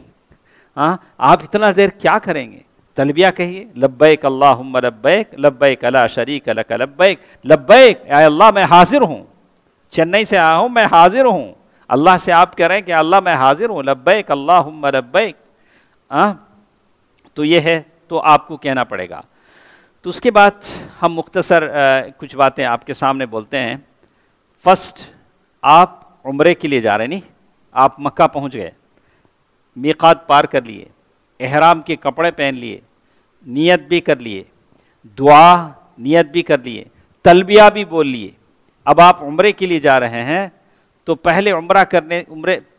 آپ اتنا دیر کیا کریں گے؟ تلبیہ کہیے، لبیک اللہم لبیک لبیک لا شریک لک لبیک لبیک، اے اللہ میں حاضر ہوں، چنئی سے آیا ہوں، میں حاضر ہوں. اللہ سے آپ کہہ رہے ہیں کہ اللہ میں حاضر ہوں، لبیک اللہم لبیک. تو یہ ہے، تو آپ کو کہنا پڑے گا. تو اس کے بعد ہم مختصر کچھ باتیں آپ کے سامنے بولتے ہیں. فرسٹ، آپ عمرے کے لیے جا رہے ہیں، نہیں، آپ مکہ پہنچ گئے، میقات پار کر لیے، احرام کے کپڑے پہن لیے، نیت بھی کر لیے، دعا نیت بھی کر لیے، تلبیہ بھی بول لیے. اب آپ عمرے کے لیے جا رہے ہیں تو پہلے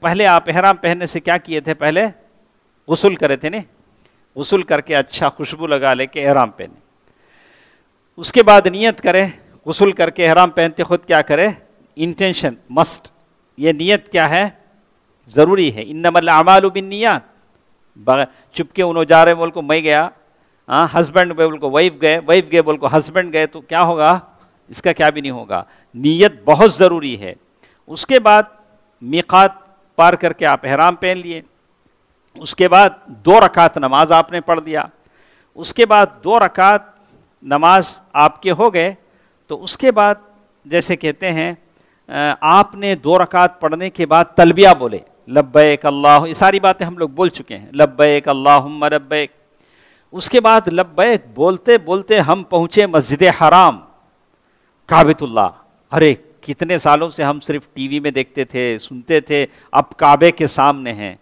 پہلے آپ احرام پہننے سے کیا کیے تھے؟ پہلے غسل کرے تھے، نہیں؟ غسل کر کے اچھا خوشبو لگا لے کے احرام پہنے. اس کے بعد نیت کرے، غسل کر کے احرام پہنتے خود کیا کرے؟ Intention must. یہ نیت کیا ہے؟ ضروری ہے. انما الاعمال بالنیات. چپ کے انہوں جا رہے بول کو میں گیا، ہسبینڈ گئے بول کو وائف گئے، وائف گئے بول کو ہسبینڈ گئے، تو کیا ہوگا؟ اس کا کیا بھی نہیں ہوگا. نیت بہت ضروری ہے. اس کے بعد میقات پار کر کے آپ احرام پہن لیے. اس کے بعد 2 رکعت نماز آپ نے پڑھ دیا. اس کے بعد 2 رکعت نماز آپ کے ہو گئے تو اس کے بعد جیسے کہتے ہیں آپ نے 2 رکعت پڑھنے کے بعد تلبیہ بولے، لبیک اللہ، یہ ساری باتیں ہم لوگ بول چکے ہیں، لبیک اللہم لبیک. اس کے بعد لبیک بولتے بولتے ہم پہنچے مسجد حرام، کعبۃ اللہ. ارے کتنے سالوں سے ہم صرف ٹی وی میں دیکھتے تھے، سنتے تھے، اب کعبے کے سامنے ہیں.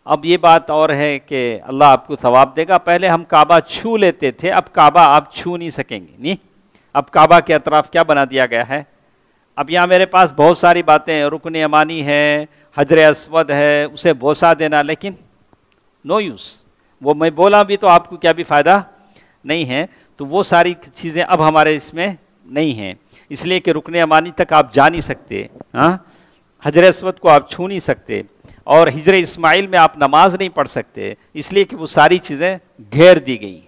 اب یہ بات اور ہے کہ اللہ آپ کو ثواب دے گا. پہلے ہم کعبہ چھو لیتے تھے، اب کعبہ آپ چھو نہیں سکیں گے. نہیں، اب کعبہ کے اطراف کیا بنا دیا گیا ہے؟ اب یہاں میرے پاس بہت ساری باتیں ہیں، رکن یمانی ہے، حجر اسود ہے، اسے بوسہ دینا، لیکن نو یوز. وہ میں بولا بھی تو آپ کو کیا بھی فائدہ نہیں ہے. تو وہ ساری چیزیں اب ہمارے اس میں نہیں ہیں، اس لیے کہ رکن یمانی تک آپ جا نہیں سکتے، حجر اسود کو آپ چھو نہیں سکتے، اور ہجر اسماعیل میں آپ نماز نہیں پڑھ سکتے، اس لیے کہ وہ ساری چیزیں گھیر دی گئی.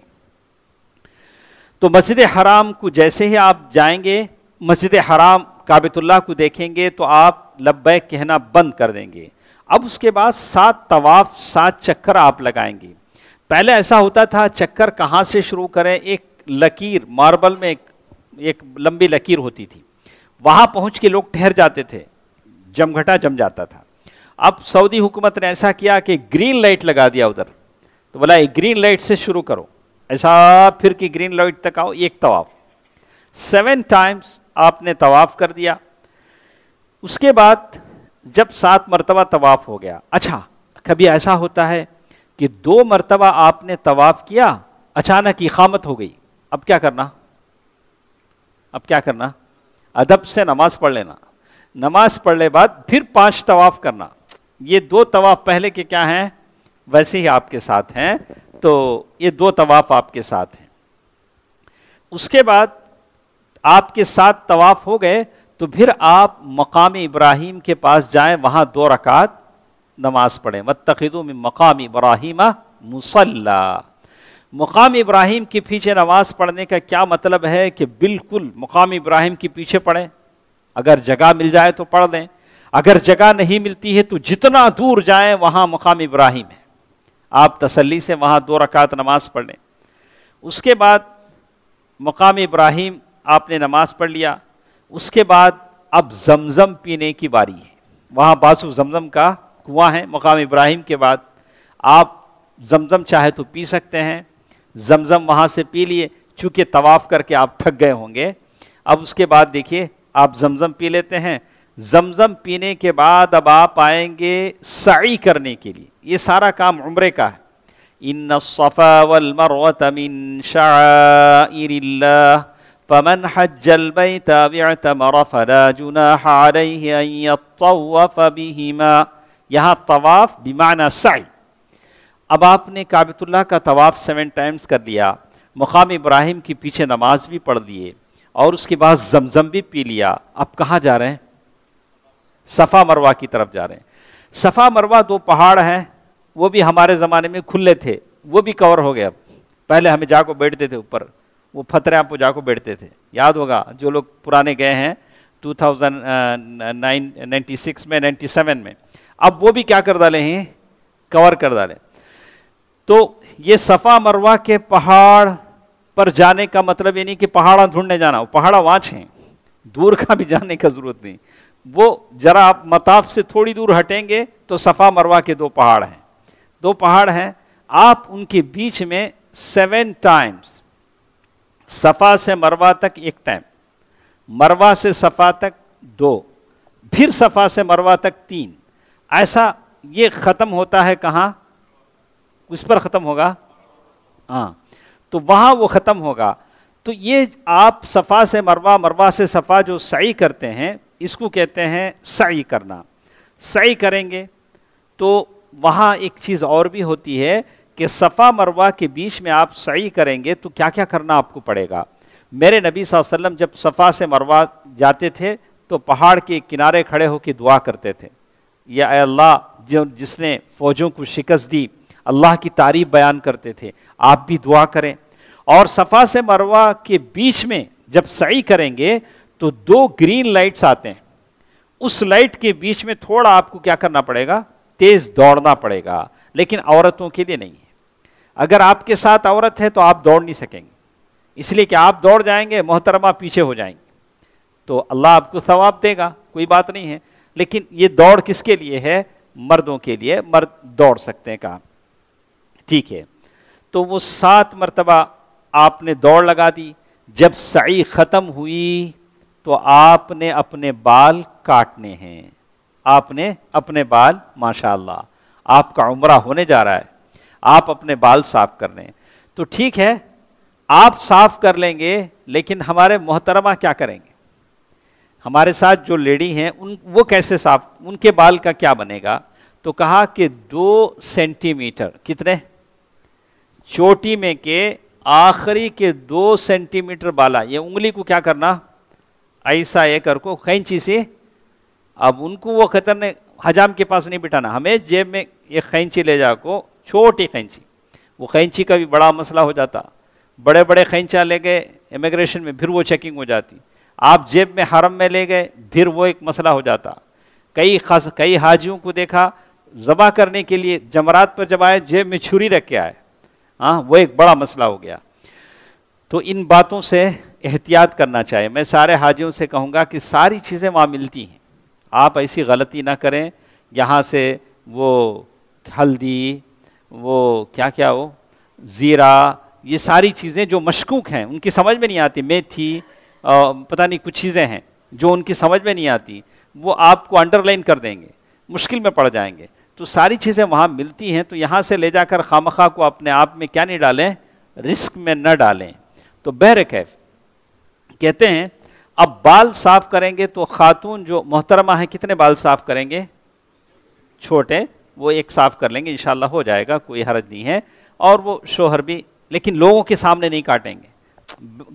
تو مسجد حرام کو جیسے ہی آپ جائیں گے، مسجد حرام کعبۃ اللہ کو دیکھیں گے تو آپ لبیک کہنا بند کر دیں گے. اب اس کے بعد 7 طواف 7 چکر آپ لگائیں گے. پہلے ایسا ہوتا تھا چکر کہاں سے شروع کریں؟ ایک لکیر ماربل میں ایک لمبی لکیر ہوتی تھی، وہاں پہنچ کے لوگ ٹھہر جاتے تھے، جمگھٹا جم جاتا تھا. اب سعودی حکومت نے ایسا کیا کہ گرین لائٹ لگا دیا ادھر، تو بولا گرین لائٹ سے شروع کرو، ایسا پھر کہ گرین لائٹ تک آؤ. ایک طواف 7 ٹائمز آپ نے طواف کر دیا. اس کے بعد جب 7 مرتبہ طواف ہو گیا، اچھا کبھی ایسا ہوتا ہے کہ 2 مرتبہ آپ نے طواف کیا، اچانک اقامت ہو گئی، اب کیا کرنا؟ اب کیا کرنا؟ ادب سے نماز پڑھ لینا. نماز پڑھ لے بعد پھر 5 طواف کرنا. یہ 2 طواف پہلے کے کیا ہیں؟ ویسے ہی آپ کے ساتھ ہیں، تو یہ 2 طواف آپ کے ساتھ ہیں. اس کے بعد آپ کے 7 طواف ہو گئے تو پھر آپ مقام ابراہیم کے پاس جائیں، وہاں 2 رکعت نماز پڑھیں. واتخذوا من مقام ابراہیم مصلی. مقام ابراہیم کے پیچھے نماز پڑھنے کا کیا مطلب ہے کہ بالکل مقام ابراہیم کے پیچھے پڑھیں. اگر جگہ مل جائے تو پڑھ لیں، اگر جگہ نہیں ملتی ہے تو جتنا دور جائیں وہاں مقام ابراہیم ہے، آپ تسلی سے وہاں 2 رکعت نماز پڑھ لیں. اس کے بعد مقام ابراہیم آپ نے نماز پڑھ لیا. اس کے بعد اب زمزم پینے کی باری ہے. وہاں بازو زمزم کا کنواں ہے مقام ابراہیم کے بعد. آپ زمزم چاہے تو پی سکتے ہیں. زمزم وہاں سے پی لیے، چونکہ طواف کر کے آپ تھک گئے ہوں گے. اب اس کے بعد دیکھیے آپ زمزم پی لیتے ہیں. زمزم پینے کے بعد اب آپ آئیں گے سعی کرنے کے لیے. یہ سارا کام عمرے کا ہے. ان الصفا والمروۃ من شعائر اللہ فمن حج البیت او اعتمر فلا جناح علیہ ان یطوف بہما. یہاں طواف بمعنی سعی. اب آپ نے کعبۃ اللہ کا طواف 7 ٹائمز کر لیا، مقام ابراہیم کے پیچھے نماز بھی پڑھ دیے، اور اس کے بعد زمزم بھی پی لیا. اب کہاں جا رہے ہیں؟ صفا مروہ کی طرف جا رہے ہیں. صفا مروہ 2 پہاڑ ہیں، وہ بھی ہمارے زمانے میں کھلے تھے، وہ بھی کور ہو گئے. اب پہلے ہمیں جا کو بیٹھتے تھے اوپر، وہ پتھریں پہ جا کو بیٹھتے تھے. یاد ہوگا جو لوگ پرانے گئے ہیں 2096 میں 97 میں. اب وہ بھی کیا کر ڈالے ہیں؟ کور کر ڈالے. تو یہ صفا مروہ کے پہاڑ پر جانے کا مطلب یہ نہیں کہ پہاڑاں ڈھونڈنے جانا، وہ پہاڑاں وہاں ہیں، دور کا بھی جانے کا ضرورت نہیں. وہ ذرا آپ مطاف سے تھوڑی دور ہٹیں گے تو صفا مروہ کے 2 پہاڑ ہیں، 2 پہاڑ ہیں، آپ ان کے بیچ میں 7 ٹائمز، صفا سے مروہ تک 1 ٹائم، مروہ سے صفا تک 2، پھر صفا سے مروہ تک 3، ایسا یہ ختم ہوتا ہے کہاں؟ اس پر ختم ہوگا، ہاں، تو وہاں وہ ختم ہوگا۔ تو یہ آپ صفا سے مروہ، مروہ سے صفا جو سعی کرتے ہیں، اس کو کہتے ہیں سعی کرنا۔ سعی کریں گے تو وہاں ایک چیز اور بھی ہوتی ہے کہ صفا مروہ کے بیچ میں آپ سعی کریں گے تو کیا کیا کرنا آپ کو پڑے گا۔ میرے نبی صلی اللہ علیہ وسلم جب صفا سے مروہ جاتے تھے تو پہاڑ کے کنارے کھڑے ہو کے دعا کرتے تھے، یا اے اللہ جس نے فوجوں کو شکست دی، اللہ کی تعریف بیان کرتے تھے، آپ بھی دعا کریں۔ اور صفا سے مروہ کے بیچ میں جب سعی کریں گے تو 2 گرین لائٹس آتے ہیں، اس لائٹ کے بیچ میں تھوڑا آپ کو کیا کرنا پڑے گا؟ تیز دوڑنا پڑے گا، لیکن عورتوں کے لیے نہیں ہے۔ اگر آپ کے ساتھ عورت ہے تو آپ دوڑ نہیں سکیں گے، اس لیے کہ آپ دوڑ جائیں گے، محترمہ پیچھے ہو جائیں گے، تو اللہ آپ کو ثواب دے گا، کوئی بات نہیں ہے، لیکن یہ دوڑ کس کے لیے ہے؟ مردوں کے لیے، مرد دوڑ سکتے ہیں کہا، ٹھیک ہے۔ تو وہ 7 مرتبہ آپ نے دوڑ لگا دی۔ جب سعی ختم ہوئی تو آپ نے اپنے بال کاٹنے ہیں، آپ نے اپنے بال، ماشاءاللہ آپ کا عمرہ ہونے جا رہا ہے، آپ اپنے بال صاف کرنے ہیں، تو ٹھیک ہے آپ صاف کر لیں گے، لیکن ہمارے محترمہ کیا کریں گے؟ ہمارے ساتھ جو لیڈی ہیں وہ کیسے صاف، ان کے بال کا کیا بنے گا؟ تو کہا کہ 2 سینٹی میٹر، کتنے؟ چوٹی میں کے آخری کے 2 سینٹی میٹر بالا، یہ انگلی کو کیا کرنا؟ ایسا یہ کر کو خینچی سے، اب ان کو وہ خطرنے حجام کے پاس نہیں بٹھانا، ہمیں جیب میں یہ خینچی لے جا کو، چھوٹی خینچی، وہ خینچی کا بھی بڑا مسئلہ ہو جاتا، بڑے بڑے خینچا لے گئے امیگریشن میں، پھر وہ چیکنگ ہو جاتی، آپ جیب میں حرم میں لے گئے، پھر وہ ایک مسئلہ ہو جاتا۔ کئی حاجیوں کو دیکھا ذبح کرنے کے لیے جمرات پر جب آئے جیب میں چھری رکھ کے آئے، ہاں وہ ایک بڑا مسئلہ ہو گیا۔ تو ان باتوں سے احتیاط کرنا چاہیے۔ میں سارے حاجیوں سے کہوں گا کہ ساری چیزیں وہاں ملتی ہیں، آپ ایسی غلطی نہ کریں، یہاں سے وہ ہلدی، وہ کیا وہ زیرہ، یہ ساری چیزیں جو مشکوک ہیں، ان کی سمجھ میں نہیں آتی، میتھی، پتہ نہیں کچھ چیزیں ہیں جو ان کی سمجھ میں نہیں آتی، وہ آپ کو انڈر لائن کر دیں گے، مشکل میں پڑ جائیں گے۔ تو ساری چیزیں وہاں ملتی ہیں، تو یہاں سے لے جا کر خامخواہ کو اپنے آپ میں کیا نہیں ڈالیں، رسک میں نہ ڈالیں۔ تو بہرکیف کہتے ہیں اب بال صاف کریں گے تو خاتون جو محترمہ ہیں کتنے بال صاف کریں گے؟ چھوٹے، وہ 1 صاف کر لیں گے، انشاءاللہ ہو جائے گا، کوئی حرج نہیں ہے۔ اور وہ شوہر بھی، لیکن لوگوں کے سامنے نہیں کاٹیں گے،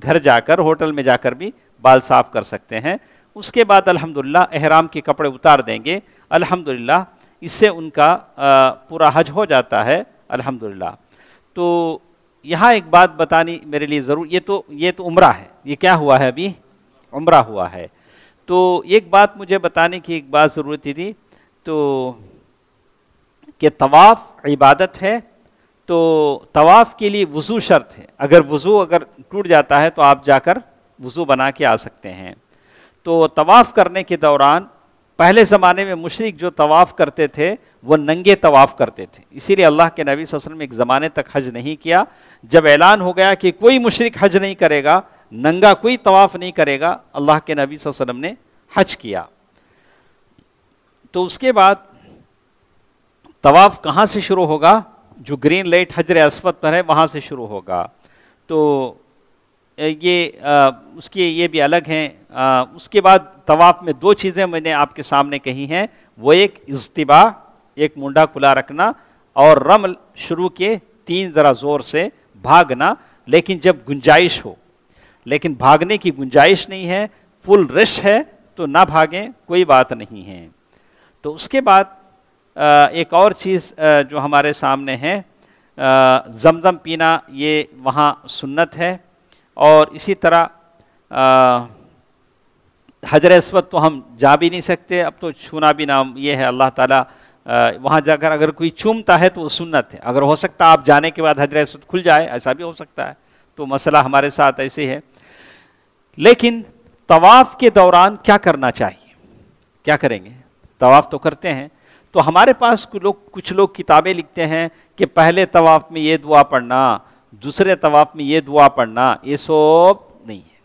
گھر جا کر، ہوٹل میں جا کر بھی بال صاف کر سکتے ہیں۔ اس کے بعد الحمدللہ احرام کے کپڑے اتار دیں گے، الحمدللہ اس سے ان کا پورا حج ہو جاتا ہے الحمدللہ۔ تو یہاں ایک بات بتانی میرے لیے ضرور، یہ تو عمرہ ہے، یہ کیا ہوا ہے؟ ابھی عمرہ ہوا ہے۔ تو ایک بات مجھے بتانے کی ایک بات ضرورت تھی، تو کہ طواف عبادت ہے، تو طواف کے لیے وضو شرط ہے، اگر ٹوٹ جاتا ہے تو آپ جا کر وضو بنا کے آ سکتے ہیں۔ تو طواف کرنے کے دوران پہلے زمانے میں مشرک جو طواف کرتے تھے وہ ننگے طواف کرتے تھے، اسی لیے اللہ کے نبی صلی اللہ علیہ وسلم ایک زمانے تک حج نہیں کیا۔ جب اعلان ہو گیا کہ کوئی مشرک حج نہیں کرے گا، ننگا کوئی طواف نہیں کرے گا، اللہ کے نبی صلی اللہ علیہ وسلم نے حج کیا۔ تو اس کے بعد طواف کہاں سے شروع ہوگا؟ جو گرین لائٹ حجر اسود پر ہے وہاں سے شروع ہوگا۔ تو اس کے یہ بھی الگ ہیں۔ اس کے بعد طواف میں 2 چیزیں میں نے آپ کے سامنے کہی ہیں، وہ ایک اضطباع، ایک منڈا کھلا رکھنا، اور رمل شروع کے 3 ذرا زور سے بھاگنا، لیکن جب گنجائش ہو، لیکن بھاگنے کی گنجائش نہیں ہے، فل رش ہے تو نہ بھاگیں، کوئی بات نہیں ہے۔ تو اس کے بعد ایک اور چیز جو ہمارے سامنے ہے، زمزم پینا، یہ وہاں سنت ہے، اور اسی طرح حجر اسود تو ہم جا بھی نہیں سکتے، اب تو چھونا بھی نام یہ ہے، اللہ تعالیٰ وہاں جا کر اگر کوئی چومتا ہے تو وہ سنت ہے، اگر ہو سکتا آپ جانے کے بعد حجر اسود کھل جائے، ایسا بھی ہو سکتا ہے، تو مسئلہ ہمارے ساتھ ایسے ہے۔ لیکن طواف کے دوران کیا کرنا چاہیے؟ کیا کریں گے؟ طواف تو کرتے ہیں. تو ہمارے پاس کچھ لوگ کتابیں لکھتے ہیں کہ پہلے طواف میں یہ دعا پڑھنا، دوسرے طواف میں یہ دعا پڑھنا. یہ سب نہیں ہے.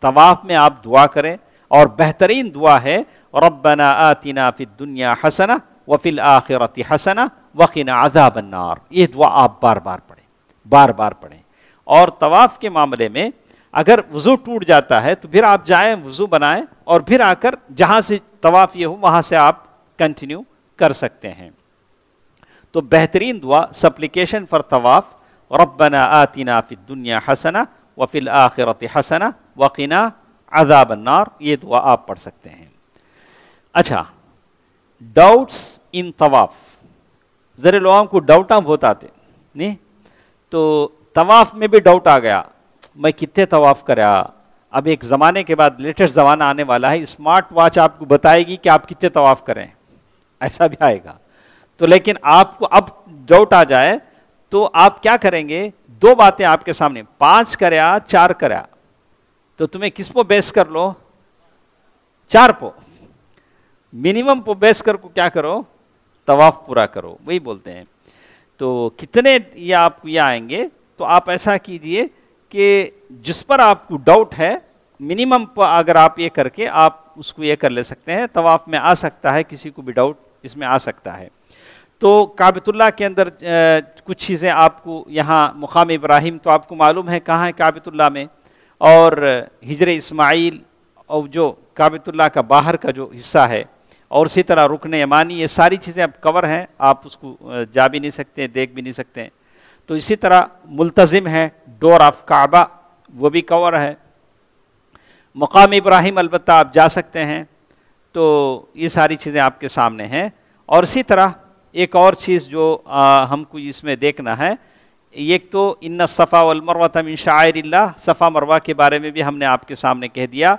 طواف میں آپ دعا کریں، اور بہترین دعا ہے ربنا آتنا فی الدنیا حسنہ وفی الآخرۃ حسنہ وقنا عذاب النار. یہ دعا آپ بار بار پڑھیں. اور طواف کے معاملے میں اگر وضو ٹوٹ جاتا ہے تو پھر آپ جائیں وضو بنائیں، اور پھر آ کر جہاں سے طواف یہ ہو وہاں سے آپ کنٹینیو کر سکتے ہیں. تو بہترین دعا سپلیکیشن فار طواف ربنا آتنا فی الدنیا حسنہ وفی الآخرۃ حسنہ وقنا عذاب النار. یہ دعا آپ پڑھ سکتے ہیں. اچھا، ڈاؤٹس ان طواف. ذرا لوگوں کو ڈاؤٹاں بہت آتے نہیں، تو طواف میں بھی ڈاؤٹ آ گیا، میں کتنے طواف کرا. اب ایک زمانے کے بعد لیٹسٹ زمانہ آنے والا ہے، اسمارٹ واچ آپ کو بتائے گی کہ آپ کتنے طواف کریں، ایسا بھی آئے گا. تو لیکن آپ کو اب ڈاؤٹ آ جائے تو آپ کیا کریں گے؟ دو باتیں آپ کے سامنے، 5 کریا 4 کریا، تو تمہیں کس پہ بیس کر لو؟ 4 پہ منیمم پہ بیس کر کو کیا کرو؟ طواف پورا کرو. وہی بولتے ہیں. تو کتنے یہ آپ کو یہ آئیں گے؟ تو آپ ایسا کیجئے کہ جس پر آپ کو ڈاؤٹ ہے منیمم پر اگر آپ یہ کر کے آپ اس کو یہ کر لے سکتے ہیں. طواف میں آ سکتا ہے، کسی کو بھی ڈاؤٹ اس میں آ سکتا ہے. تو کعبۃ اللہ کے اندر کچھ چیزیں آپ کو، یہاں مقام ابراہیم تو آپ کو معلوم ہے کہاں ہے کعبۃ اللہ میں، اور ہجر اسماعیل اور جو کعبۃ اللہ کا باہر کا جو حصہ ہے، اور اسی طرح رکن یمانی، یہ ساری چیزیں اب کور ہیں، آپ اس کو جا بھی نہیں سکتے، دیکھ بھی نہیں سکتے. تو اسی طرح ملتزم ہے، ڈور آف کعبہ، وہ بھی کور ہے. مقام ابراہیم البتہ آپ جا سکتے ہیں. تو یہ ساری چیزیں آپ کے سامنے ہیں. اور اسی طرح ایک اور چیز جو ہم کو اس میں دیکھنا ہے، ایک تو ان الصفا والمروۃ من شعائر اللہ، صفا مروہ کے بارے میں بھی ہم نے آپ کے سامنے کہہ دیا.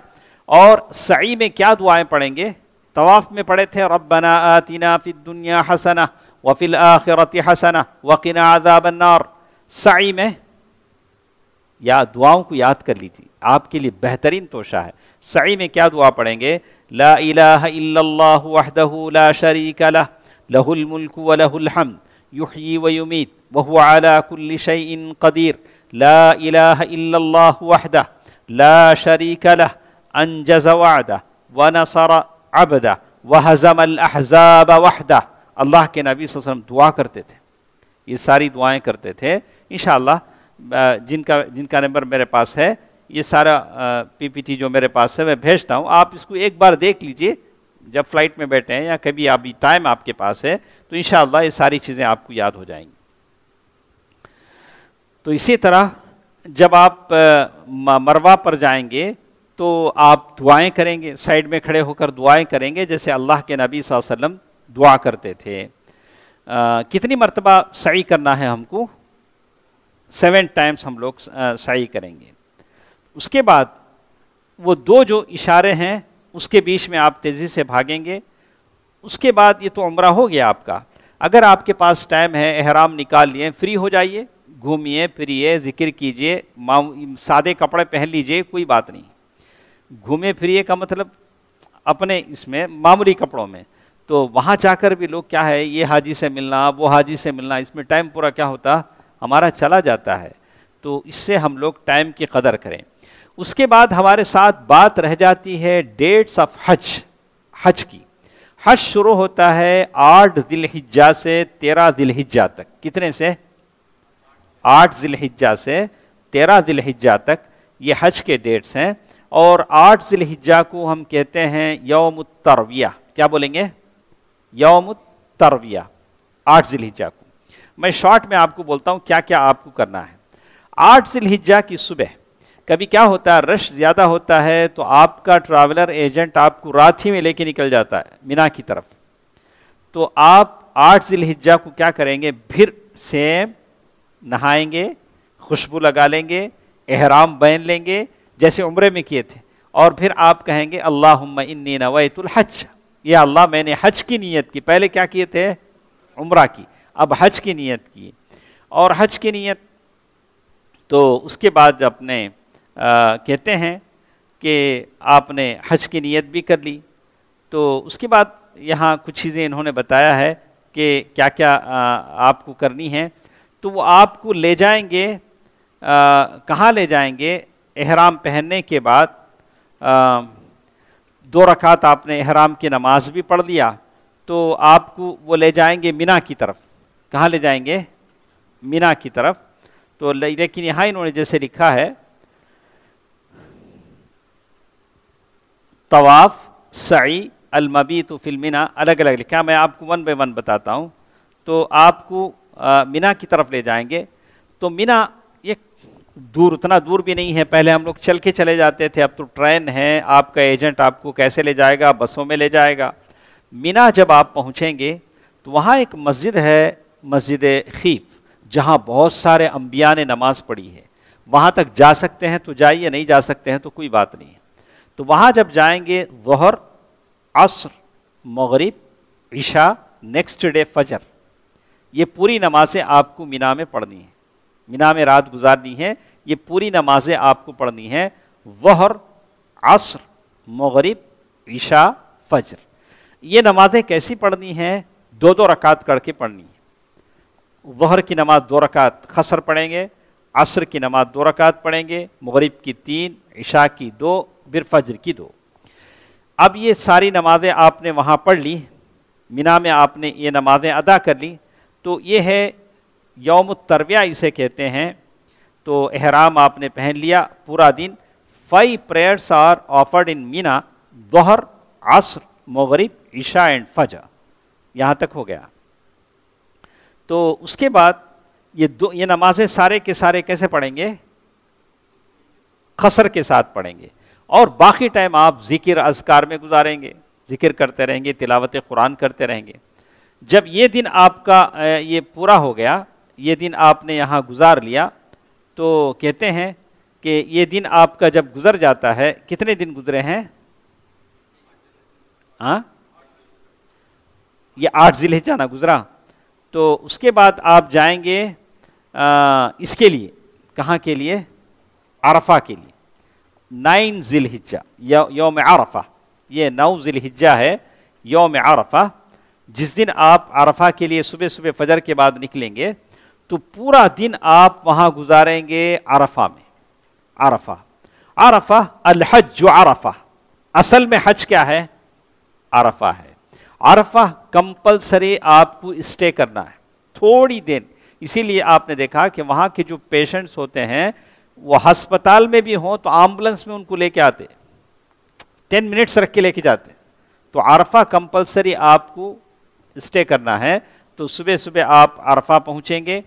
اور سعی میں کیا دعائیں پڑھیں گے؟ طواف میں پڑھے تھے ربنا آتنا فی الدنیا حسنہ وفی الآخرۃ حسنہ وقنا عذاب النار. سعی میں یا دعاؤں کو یاد کر لیجیے، آپ کے لیے بہترین توشہ ہے. سعی میں کیا دعا پڑھیں گے؟ لا الہ الا اللہ وحدہ لا شریک لہ لہ الملک ولہ الحمد یحیی ویمیت وہو علی کل شیء قدیر لا الہ الا اللہ وحدہ لا شریک لہ انجز وعدہ ونصر عبدہ وہزم الاحزاب وحدہ. اللہ کے نبی صلی اللہ علیہ وسلم دعا کرتے تھے، یہ ساری دعائیں کرتے تھے. انشاءاللہ جن کا نمبر میرے پاس ہے، یہ سارا پی پی ٹی جو میرے پاس ہے میں بھیجتا ہوں، آپ اس کو ایک بار دیکھ لیجئے جب فلائٹ میں بیٹھے ہیں یا کبھی ابھی ٹائم آپ کے پاس ہے، تو انشاءاللہ یہ ساری چیزیں آپ کو یاد ہو جائیں گی. تو اسی طرح جب آپ مروہ پر جائیں گے تو آپ دعائیں کریں گے، سائیڈ میں کھڑے ہو کر دعائیں کریں گے جیسے اللہ کے نبی صلی اللہ علیہ وسلم دعا کرتے تھے. کتنی مرتبہ سعی کرنا ہے ہم کو؟ 7 ٹائمز ہم لوگ سعی کریں گے. اس کے بعد وہ 2 جو اشارے ہیں اس کے بیچ میں آپ تیزی سے بھاگیں گے. اس کے بعد یہ تو عمرہ ہو گیا آپ کا. اگر آپ کے پاس ٹائم ہے، احرام نکال لیے، فری ہو جائیے، گھومیے پھریے، ذکر کیجئے، سادے کپڑے پہن لیجئے، کوئی بات نہیں. گھومے پھریے کا مطلب اپنے اس میں معمولی کپڑوں میں. تو وہاں جا کر بھی لوگ کیا ہے، یہ حاجی سے ملنا، وہ حاجی سے ملنا، اس میں ٹائم پورا کیا ہوتا ہمارا چلا جاتا ہے. تو اس سے ہم لوگ ٹائم کی قدر کریں. اس کے بعد ہمارے ساتھ بات رہ جاتی ہے ڈیٹس آف حج کی. حج شروع ہوتا ہے 8 ذی الحجہ سے 13 ذی الحجہ تک. کتنے سے؟ 8 ذی الحجہ سے 13 ذی الحجہ تک یہ حج کے ڈیٹس ہیں. اور 8 ذی الحجہ کو ہم کہتے ہیں یوم الترویہ. کیا بولیں گے؟ یوم الترویہ. 8 ذی الحجہ کو میں شارٹ میں آپ کو بولتا ہوں کیا کیا آپ کو کرنا ہے. 8 ذی الحجہ کی صبح کبھی کیا ہوتا ہے، رش زیادہ ہوتا ہے تو آپ کا ٹریولر ایجنٹ آپ کو رات ہی میں لے کے نکل جاتا ہے مینا کی طرف. تو آپ 8 ذی الحجہ کو کیا کریں گے؟ پھر سیم نہائیں گے، خوشبو لگا لیں گے، احرام باندھ لیں گے جیسے عمرے میں کیے تھے، اور پھر آپ کہیں گے اللہم انی نویت الحج. یا اللہ میں نے حج کی نیت کی. پہلے کیا کیے تھے؟ عمرہ کی. اب حج کی نیت کی. اور حج کی نیت تو اس کے بعد اپنے کہتے ہیں کہ آپ نے حج کی نیت بھی کر لی. تو اس کے بعد یہاں کچھ چیزیں انہوں نے بتایا ہے کہ کیا کیا آپ کو کرنی ہے. تو وہ آپ کو لے جائیں گے کہاں لے جائیں گے؟ احرام پہننے کے بعد 2 رکعت آپ نے احرام کی نماز بھی پڑھ لیا تو آپ کو وہ لے جائیں گے مینا کی طرف. کہاں لے جائیں گے؟ مینا کی طرف. تو لیکن یہاں انہوں نے جیسے لکھا ہے طواف، سعی، المبیت فی المنا، الگ الگ لکھا. میں آپ کو 1 بائی 1 بتاتا ہوں. تو آپ کو مینا کی طرف لے جائیں گے. تو مینا یہ اتنا دور بھی نہیں ہے. پہلے ہم لوگ چل کے چلے جاتے تھے، اب تو ٹرین ہے. آپ کا ایجنٹ آپ کو کیسے لے جائے گا؟ بسوں میں لے جائے گا. مینا جب آپ پہنچیں گے تو وہاں ایک مسجد ہے، مسجد خیف، جہاں بہت سارے انبیاء نے نماز پڑھی ہے. وہاں تک جا سکتے ہیں تو جائیے، نہیں جا سکتے ہیں تو کوئی بات نہیں ہے. تو وہاں جب جائیں گے ظہر، عصر، مغرب، عشاء، نیکسٹ ڈے فجر، یہ پوری نمازیں آپ کو مینا میں پڑھنی ہیں. مینا میں رات گزارنی ہے. یہ پوری نمازیں آپ کو پڑھنی ہیں. ظہر، عصر، مغرب، عشاء، فجر. یہ نمازیں کیسی پڑھنی ہیں؟ 2 رکعت کر کے پڑھنی ہے. ظہر کی نماز 2 رکعت قصر پڑھیں گے، عصر کی نماز 2 رکعت پڑھیں گے، مغرب کی 3، عشاء کی 2، پھر فجر کی 2. اب یہ ساری نمازیں آپ نے وہاں پڑھ لی، مینا میں آپ نے یہ نمازیں ادا کر لی. تو یہ ہے یوم الترویہ اسے کہتے ہیں. تو احرام آپ نے پہن لیا پورا دن. 5 prayers are offered in مینا، ظہر، عصر، مغرب، عشاء اینڈ فجر. یہاں تک ہو گیا. تو اس کے بعد یہ نمازیں سارے کے سارے کیسے پڑھیں گے؟ قصر کے ساتھ پڑھیں گے. اور باقی ٹائم آپ ذکر اذکار میں گزاریں گے، ذکر کرتے رہیں گے، تلاوت قرآن کرتے رہیں گے. جب یہ دن آپ کا یہ پورا ہو گیا، یہ دن آپ نے یہاں گزار لیا، تو کہتے ہیں کہ یہ دن آپ کا جب گزر جاتا ہے، کتنے دن گزرے ہیں؟ یہ 8 ذی الحجہ نہ گزرا. تو اس کے بعد آپ جائیں گے اس کے لیے، کہاں کے لیے؟ عرفہ کے لیے. 9 ذی الحجہ یوم عرفہ. یہ 9 ذی الحجہ ہے، یوم عرفہ. جس دن آپ عرفہ کے لیے صبح صبح فجر کے بعد نکلیں گے تو پورا دن آپ وہاں گزاریں گے عرفہ میں. عرفہ الحج عرفہ. اصل میں حج کیا ہے؟ عرفہ ہے. عرفہ کمپلسری آپ کو اسٹے کرنا ہے تھوڑی دیر. اسی لیے آپ نے دیکھا کہ وہاں کے جو پیشنٹس ہوتے ہیں وہ ہسپتال میں بھی ہوں تو ایمبولنس میں ان کو لے کے آتے، 10 منٹس رکھ کے لے کے جاتے. تو عرفہ کمپلسری آپ کو اسٹے کرنا ہے. تو صبح صبح آپ عرفہ پہنچیں گے.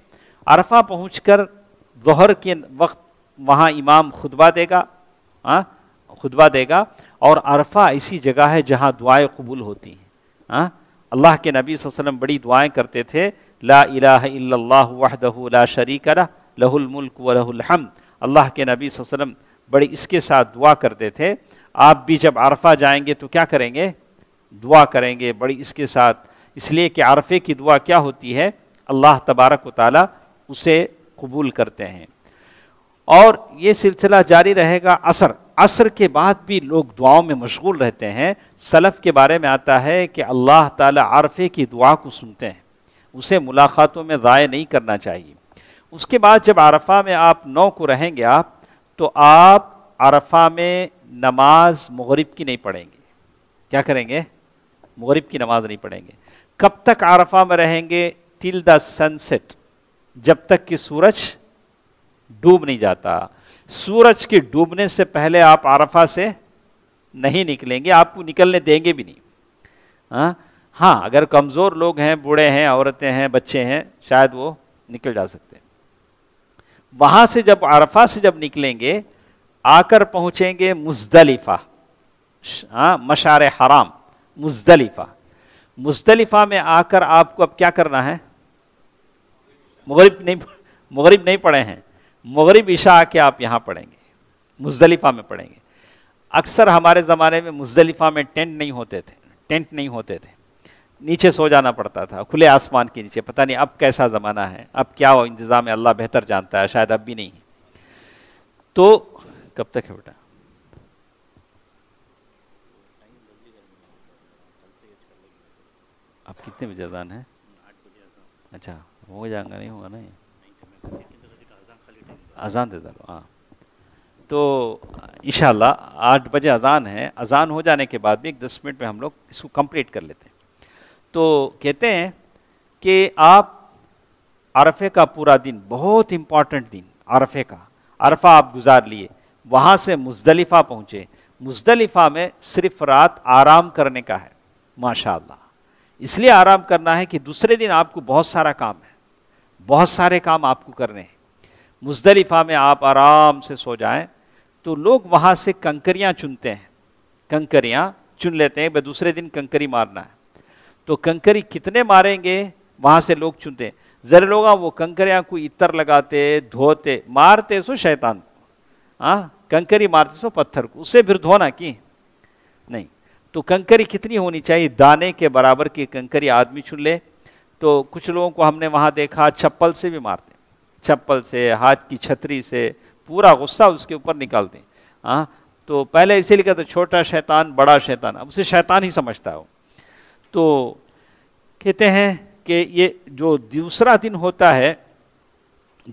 عرفہ پہنچ کر ظہر کے وقت وہاں امام خطبہ دے گا. اور عرفہ ایسی جگہ ہے جہاں دعائیں قبول ہوتی ہیں. اللہ کے نبی صلی اللہ علیہ وسلم بڑی دعائیں کرتے تھے. لا الہ الا اللہ وحدہ لا شریک لہ لہ الملک و لہ الحمد. اللہ کے نبی صلی اللہ علیہ وسلم بڑی اس کے ساتھ دعا کرتے تھے. آپ بھی جب عرفہ جائیں گے تو کیا کریں گے؟ دعا کریں گے بڑی اس کے ساتھ. اس لیے کہ عرفے کی دعا کیا ہوتی ہے؟ اللہ تبارک و تعالی اسے قبول کرتے ہیں. اور یہ سلسلہ جاری رہے گا. عصر کے بعد بھی لوگ دعاؤں میں مشغول رہتے ہیں. سلف کے بارے میں آتا ہے کہ اللہ تعالی عرفے کی دعا کو سنتے ہیں، اسے ملاقاتوں میں ضائع نہیں کرنا چاہیے. اس کے بعد جب عرفہ میں آپ 9 کو رہیں گے تو آپ عرفہ میں نماز مغرب کی نہیں پڑھیں گے. کیا کریں گے؟ مغرب کی نماز نہیں پڑھیں گے. کب تک عرفہ میں رہیں گے؟ ٹل دا سن سیٹ، جب تک کہ سورج ڈوب نہیں جاتا. سورج کے ڈوبنے سے پہلے آپ عرفہ سے نہیں نکلیں گے، آپ کو نکلنے دیں گے بھی نہیں. ہاں اگر کمزور لوگ ہیں، بوڑھے ہیں، عورتیں ہیں، بچے ہیں، شاید وہ نکل جا سکتے ہیں. وہاں سے جب عرفہ سے جب نکلیں گے آ کر پہنچیں گے مزدلفہ، مشعر حرام مزدلفہ. مزدلفہ میں آ کر آپ کو اب کیا کرنا ہے؟ مغرب نہیں پڑھے ہیں، مغرب عشاء آ کے آپ یہاں پڑھیں گے، مزدلفہ میں پڑھیں گے. اکثر ہمارے زمانے میں مزدلفہ میں ٹینٹ نہیں ہوتے تھے، نیچے سو جانا پڑتا تھا کھلے آسمان کے نیچے. پتہ نہیں اب کیسا زمانہ ہے، اب کیا انتظام ہے، اللہ بہتر جانتا ہے، شاید اب بھی نہیں. تو کب تک ہے بیٹا؟ اب کتنے بجے اذان ہے؟ اچھا ہو جائے گا، نہیں ہوگا نا یہ اذان دے دو. ہاں تو انشاءاللہ 8 بجے اذان ہے. اذان ہو جانے کے بعد بھی ایک 10 منٹ میں ہم لوگ اس کو کمپلیٹ کر لیتے ہیں. تو کہتے ہیں کہ آپ عرفے کا پورا دن، بہت امپورٹنٹ دن عرفے کا، عرفہ آپ گزار لیے، وہاں سے مزدلفہ پہنچے. مزدلفہ میں صرف رات آرام کرنے کا ہے. ماشاءاللہ اس لیے آرام کرنا ہے کہ دوسرے دن آپ کو بہت سارا کام ہے، بہت سارے کام آپ کو کرنے ہیں. مزدلفہ میں آپ آرام سے سو جائیں. تو لوگ وہاں سے کنکریاں چنتے ہیں، کنکریاں چن لیتے ہیں، بھائی دوسرے دن کنکری مارنا ہے. تو کنکری کتنے ماریں گے وہاں سے لوگ چنتے ہیں. ذرا لوگ وہ کنکریاں کو عطر لگاتے، دھوتے، مارتے سو شیطان کو، ہاں کنکری مارتے سو پتھر کو، اسے پھر دھونا کی نہیں. تو کنکری کتنی ہونی چاہیے؟ دانے کے برابر کی کنکری آدمی چن لے. تو کچھ لوگوں کو ہم نے وہاں دیکھا چپل سے بھی مارتے، چپل سے، ہاتھ کی چھتری سے، پورا غصہ اس کے اوپر نکالتے. ہاں تو پہلے اسی لیے کہتے چھوٹا شیطان بڑا شیطان، اب اسے شیطان ہی سمجھتا ہو. تو کہتے ہیں کہ یہ جو دوسرا دن ہوتا ہے،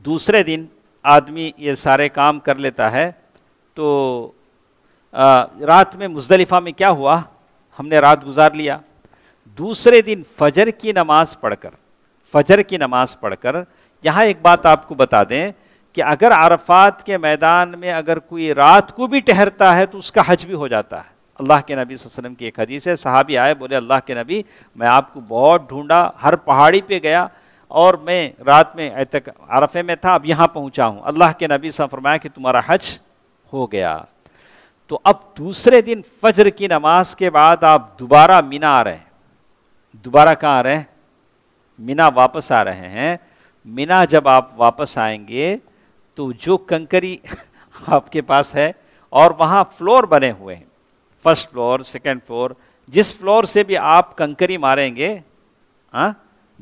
دوسرے دن آدمی یہ سارے کام کر لیتا ہے. تو رات میں مزدلفہ میں کیا ہوا، ہم نے رات گزار لیا. دوسرے دن فجر کی نماز پڑھ کر، فجر کی نماز پڑھ کر، یہاں ایک بات آپ کو بتا دیں کہ اگر عرفات کے میدان میں اگر کوئی رات کو بھی ٹہرتا ہے تو اس کا حج بھی ہو جاتا ہے. اللہ کے نبی صلی اللہ علیہ وسلم کی ایک حدیث ہے، صحابی آئے بولے اللہ کے نبی میں آپ کو بہت ڈھونڈا، ہر پہاڑی پہ گیا اور میں رات میں عرفے میں تھا، اب یہاں پہنچا ہوں. اللہ کے نبی صلی اللہ علیہ وسلم فرمایا کہ تمہارا حج ہو گیا. تو اب دوسرے دن فجر کی نماز کے بعد آپ دوبارہ مینا آ رہے ہیں. دوبارہ کہاں آ رہے ہیں؟ مینا واپس آ رہے ہیں. مینا جب آپ واپس آئیں گے تو جو کنکری آپ کے پاس ہے، اور وہاں فلور بنے ہوئے ہیں، فرسٹ فلور، سیکنڈ فلور، جس فلور سے بھی آپ کنکری ماریں گے، ہاں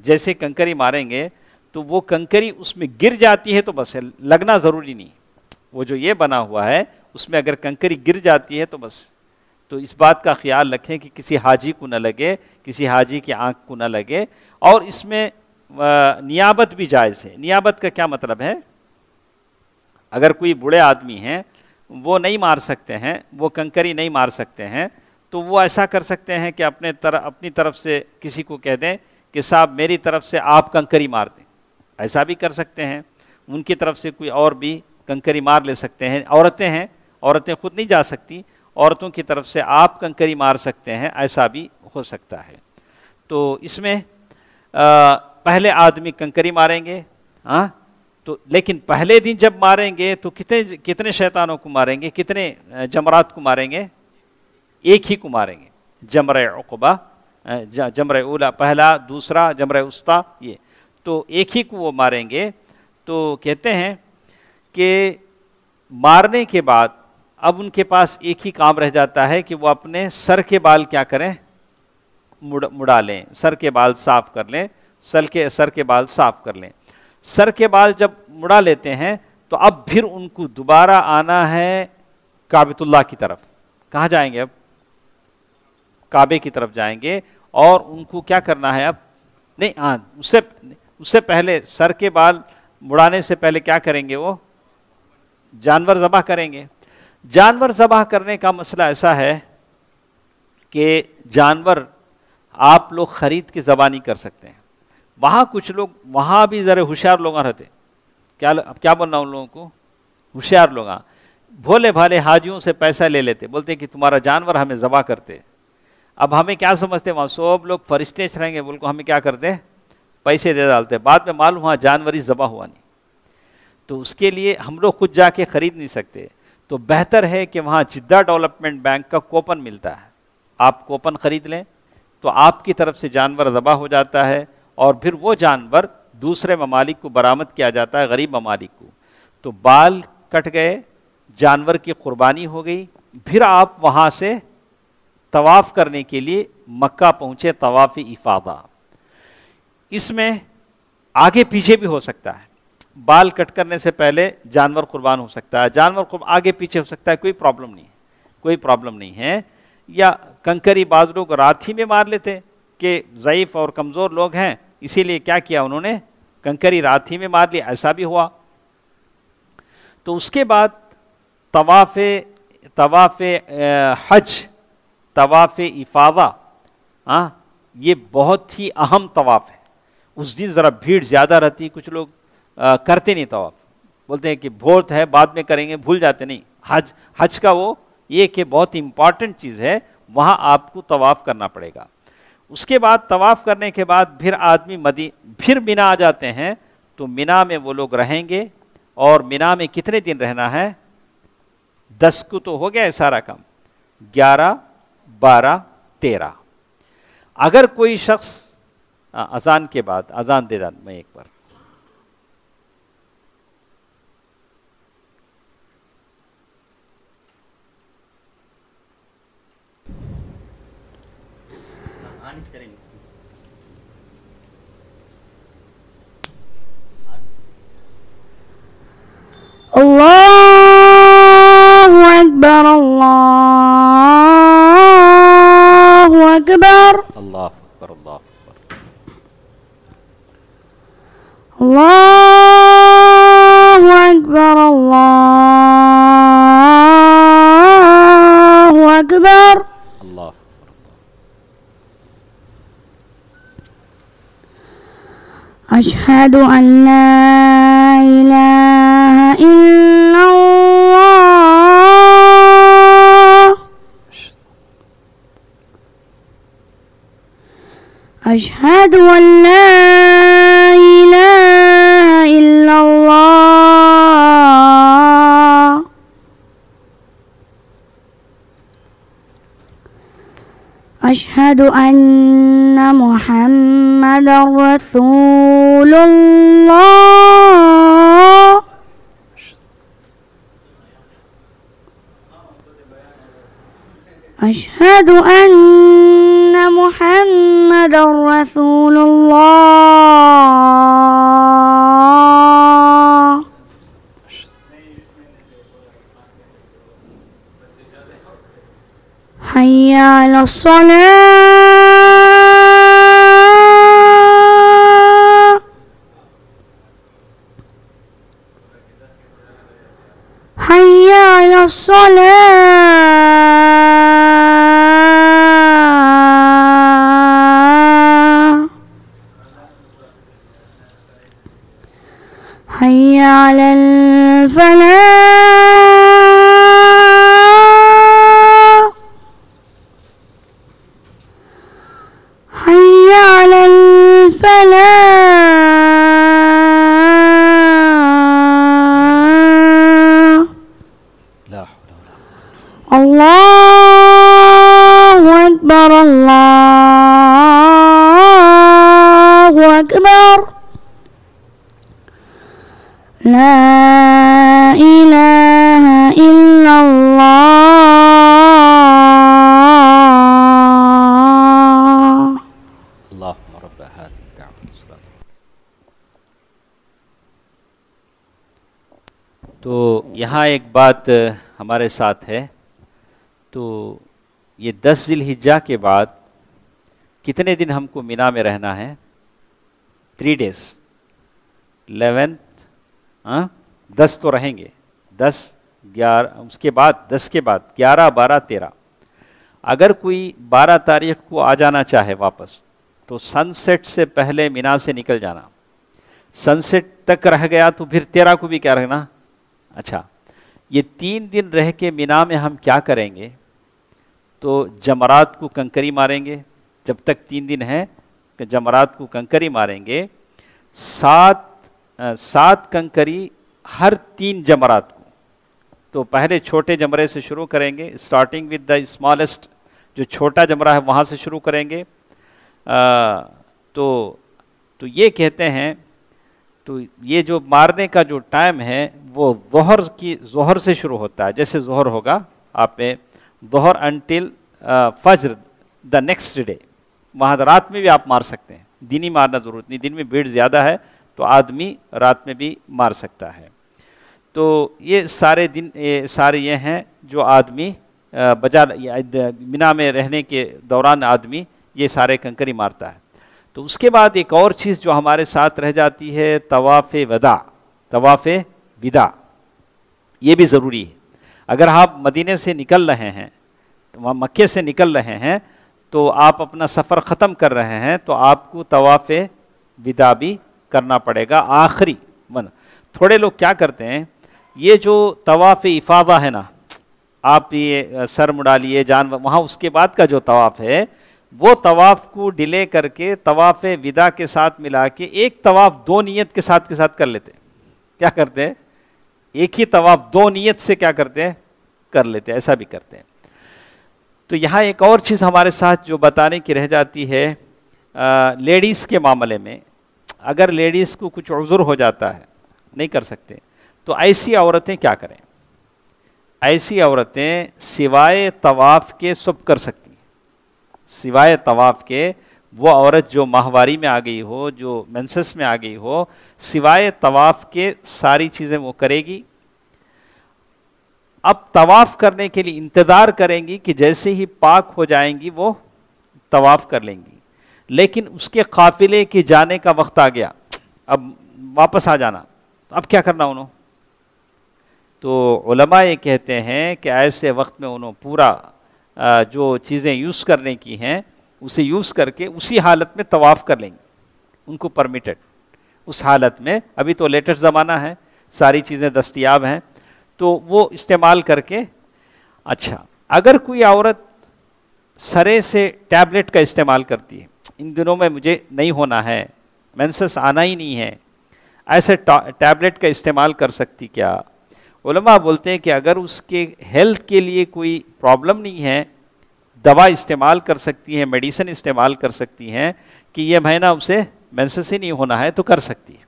جیسے کنکری ماریں گے تو وہ کنکری اس میں گر جاتی ہے تو بس لگنا ضروری نہیں. وہ جو یہ بنا ہوا ہے اس میں اگر کنکری گر جاتی ہے تو بس. تو اس بات کا خیال رکھیں کہ کسی حاجی کو نہ لگے، کسی حاجی کی آنکھ کو نہ لگے. اور اس میں نیابت بھی جائز ہے. نیابت کا کیا مطلب ہے؟ اگر کوئی بوڑھے آدمی ہیں وہ نہیں مار سکتے ہیں، وہ کنکری نہیں مار سکتے ہیں، تو وہ ایسا کر سکتے ہیں کہ اپنی طرف سے کسی کو کہہ دیں کہ صاحب میری طرف سے آپ کنکری مار دیں. ایسا بھی کر سکتے ہیں. ان کی طرف سے کوئی اور بھی کنکری مار لے سکتے ہیں. عورتیں ہیں، عورتیں خود نہیں جا سکتی، عورتوں کی طرف سے آپ کنکری مار سکتے ہیں، ایسا بھی ہو سکتا ہے. تو اس میں پہلے آدمی کنکری ماریں گے، ہاں تو لیکن پہلے دن جب ماریں گے تو کتنے شیطانوں کو ماریں گے، کتنے جمرات کو ماریں گے؟ ایک ہی کو ماریں گے. جمرہ عقبہ، جمرہ اولا پہلا، دوسرا جمرہ وسطیٰ، یہ تو ایک ہی کو وہ ماریں گے. تو کہتے ہیں کہ مارنے کے بعد اب ان کے پاس ایک ہی کام رہ جاتا ہے کہ وہ اپنے سر کے بال کیا کریں؟ مڑا لیں، سر کے بال صاف کر لیں، سر کے بال صاف کر لیں. سر کے بال جب مڑا لیتے ہیں تو اب پھر ان کو دوبارہ آنا ہے کعبۃ اللہ کی طرف. کہاں جائیں گے؟ اب کعبے کی طرف جائیں گے. اور ان کو کیا کرنا ہے اب؟ نہیں، ہاں اس سے پہلے سر کے بال مڑانے سے پہلے کیا کریں گے؟ وہ جانور ذبح کریں گے. جانور ذبح کرنے کا مسئلہ ایسا ہے کہ جانور آپ لوگ خرید کے ذبح نہیں کر سکتے ہیں. وہاں کچھ لوگ، وہاں بھی ذرا ہوشیار لوگ رہتے، کیا بولنا ان لوگوں کو؟ ہوشیار لوگ، بھولے بھالے حاجیوں سے پیسہ لے لیتے، بولتے کہ تمہارا جانور ہمیں ذبح کرتے. اب ہمیں کیا سمجھتے، وہاں سب لوگ فرشتے رہیں گے، بول کو ہمیں کیا کرتے؟ پیسے دے ڈالتے. بعد میں معلوم ہوا جانور ہی ذبح ہوا نہیں. تو اس کے لیے ہم لوگ خود جا کے خرید نہیں سکتے. تو بہتر ہے کہ وہاں جدہ ڈیولپمنٹ بینک کا کوپن ملتا ہے، آپ کوپن خرید لیں تو آپ کی طرف سے جانور ذبح ہو جاتا ہے، اور پھر وہ جانور دوسرے ممالک کو برآمد کیا جاتا ہے، غریب ممالک کو. تو بال کٹ گئے، جانور کی قربانی ہو گئی، پھر آپ وہاں سے طواف کرنے کے لیے مکہ پہنچے، طواف افاضہ. اس میں آگے پیچھے بھی ہو سکتا ہے، بال کٹ کرنے سے پہلے جانور قربان ہو سکتا ہے، جانور آگے پیچھے ہو سکتا ہے، کوئی پرابلم نہیں ہے، کوئی پرابلم نہیں ہے. یا کنکری بعض لوگ رات ہی میں مار لیتے کہ کے ضعیف اور کمزور لوگ ہیں، اسی لیے کیا کیا انہوں نے، کنکری رات ہی میں مار لی، ایسا بھی ہوا۔ تو اس کے بعد طواف حج، طواف افاضہ، یہ بہت ہی اہم طواف ہے۔ اس دن ذرا بھیڑ زیادہ رہتی، کچھ لوگ کرتے نہیں طواف، بولتے ہیں کہ بہت ہے بعد میں کریں گے، بھول جاتے نہیں۔ حج کا وہ یہ کہ بہت امپورٹنٹ چیز ہے، وہاں آپ کو طواف کرنا پڑے گا۔ اس کے بعد طواف کرنے کے بعد پھر آدمی پھر مینا آ جاتے ہیں، تو مینا میں وہ لوگ رہیں گے، اور مینا میں کتنے دن رہنا ہے؟ 10 کو تو ہو گیا ہے سارا کام، 11 12 13۔ اگر کوئی شخص اذان کے بعد، اذان دے میں ایک بار، اللہ اکبر اللہ اکبر اللہ اکبر اللہ اکبر اللہ اکبر اللہ اکبر اللہ اشہد ان لا الہ الا اللہ اشہد ان لا الہ الا اللہ اشہد ان محمد رسول اللہ اشہد ان محمد رسول اللہ حی علی الصلاة حی علی الصلاة حی علی الفلاح حی علی الفلاح لا حول ولا اللہ اکبر اللہ اکبر لا الہ الا اللہ اللہم رب هذه الدعوة والصلاة۔ تو یہاں ایک بات ہمارے ساتھ ہے، تو یہ 10 ذی الحجہ کے بعد کتنے دن ہم کو مینا میں رہنا ہے؟ 3 days، 11 10 تو رہیں گے، 10 11 اس کے بعد 10 کے بعد 11 12 13۔ اگر کوئی 12 تاریخ کو آ جانا چاہے واپس، تو سن سیٹ سے پہلے مینا سے نکل جانا، سن سیٹ تک رہ گیا تو پھر 13 کو بھی کیا رہنا۔ اچھا، یہ 3 دن رہ کے مینا میں ہم کیا کریں گے؟ تو جمرات کو کنکری ماریں گے، جب تک 3 دن ہیں کہ جمرات کو کنکری ماریں گے، 7 کنکری ہر 3 جمرات کو۔ تو پہلے چھوٹے جمرے سے شروع کریں گے، اسٹارٹنگ ود دا اسمالسٹ، جو چھوٹا جمرہ ہے وہاں سے شروع کریں گے۔ تو یہ کہتے ہیں، تو یہ جو مارنے کا جو ٹائم ہے وہ ظہر سے شروع ہوتا ہے، جیسے ظہر ہوگا آپ نے ظہر انٹل فجر دا نیکسٹ ڈے، وہاں رات میں بھی آپ مار سکتے ہیں، دن ہی مارنا ضرورت نہیں، دن میں بھیڑ زیادہ ہے تو آدمی رات میں بھی مار سکتا ہے۔ تو یہ سارے یہ ہیں جو آدمی مینا میں رہنے کے دوران آدمی یہ سارے کنکری مارتا ہے۔ تو اس کے بعد ایک اور چیز جو ہمارے ساتھ رہ جاتی ہے طواف وداع، طواف وداع، یہ بھی ضروری ہے۔ اگر آپ مدینے سے نکل رہے ہیں، مکے سے نکل رہے ہیں، تو آپ اپنا سفر ختم کر رہے ہیں، تو آپ کو طواف وداع بھی کرنا پڑے گا آخری من۔ تھوڑے لوگ کیا کرتے ہیں، یہ جو طواف افاضہ ہے نا، آپ یہ سر مڑا لیے جان، وہاں اس کے بعد کا جو طواف ہے وہ طواف کو ڈیلے کر کے طواف وداع کے ساتھ ملا کے ایک طواف دو نیت کے ساتھ کر لیتے ہیں۔ کیا کرتے ہیں، ایک ہی طواف دو نیت سے کیا کرتے ہیں، کر لیتے ہیں، ایسا بھی کرتے ہیں۔ تو یہاں ایک اور چیز ہمارے ساتھ جو بتانے کی رہ جاتی ہے، لیڈیز کے معاملے میں اگر لیڈیز کو کچھ عذر ہو جاتا ہے، نہیں کر سکتے، تو ایسی عورتیں کیا کریں؟ ایسی عورتیں سوائے طواف کے سب کر سکتی ہیں۔ سوائے طواف کے وہ عورت جو ماہواری میں آ گئی ہو، جو منسس میں آ گئی ہو، سوائے طواف کے ساری چیزیں وہ کرے گی۔ اب طواف کرنے کے لیے انتظار کریں گی کہ جیسے ہی پاک ہو جائیں گی وہ طواف کر لیں گی، لیکن اس کے قافلے کے جانے کا وقت آ گیا، اب واپس آ جانا، تو اب کیا کرنا انہوں؟ تو علماء یہ کہتے ہیں کہ ایسے وقت میں انہوں پورا جو چیزیں یوز کرنے کی ہیں اسے یوز کر کے اسی حالت میں طواف کر لیں گے، ان کو پرمیٹڈ اس حالت میں۔ ابھی تو لیٹسٹ زمانہ ہے، ساری چیزیں دستیاب ہیں، تو وہ استعمال کر کے۔ اچھا، اگر کوئی عورت سرے سے ٹیبلٹ کا استعمال کرتی ہے، ان دنوں میں مجھے نہیں ہونا ہے، مینسس آنا ہی نہیں ہے، ایسے ٹیبلٹ کا استعمال کر سکتی کیا؟ علماء بولتے ہیں کہ اگر اس کے ہیلتھ کے لیے کوئی پرابلم نہیں ہے، دوا استعمال کر سکتی ہیں، میڈیسن استعمال کر سکتی ہیں کہ یہ مہینہ اسے مینسس ہی نہیں ہونا ہے تو کر سکتی ہے،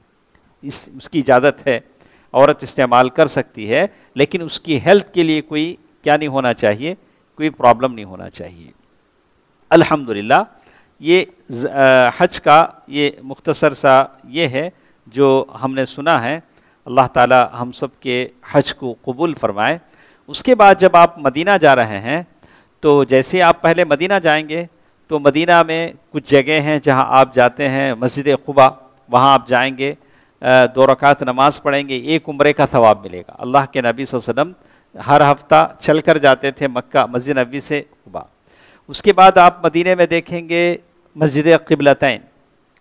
اس کی اجازت ہے، عورت استعمال کر سکتی ہے، لیکن اس کی ہیلتھ کے لیے کوئی کیا نہیں ہونا چاہیے، کوئی پرابلم نہیں ہونا چاہیے۔ الحمدللہ یہ حج کا یہ مختصر سا یہ ہے جو ہم نے سنا ہے۔ اللہ تعالی ہم سب کے حج کو قبول فرمائے۔ اس کے بعد جب آپ مدینہ جا رہے ہیں تو جیسے آپ پہلے مدینہ جائیں گے تو مدینہ میں کچھ جگہ ہیں جہاں آپ جاتے ہیں، مسجد قباء، وہاں آپ جائیں گے، 2 رکعت نماز پڑھیں گے، ایک عمرے کا ثواب ملے گا۔ اللہ کے نبی صلی اللہ علیہ وسلم ہر ہفتہ چل کر جاتے تھے مکہ، مسجد نبوی سے قباء۔ اس کے بعد آپ مدینے میں دیکھیں گے مسجد قبلتین،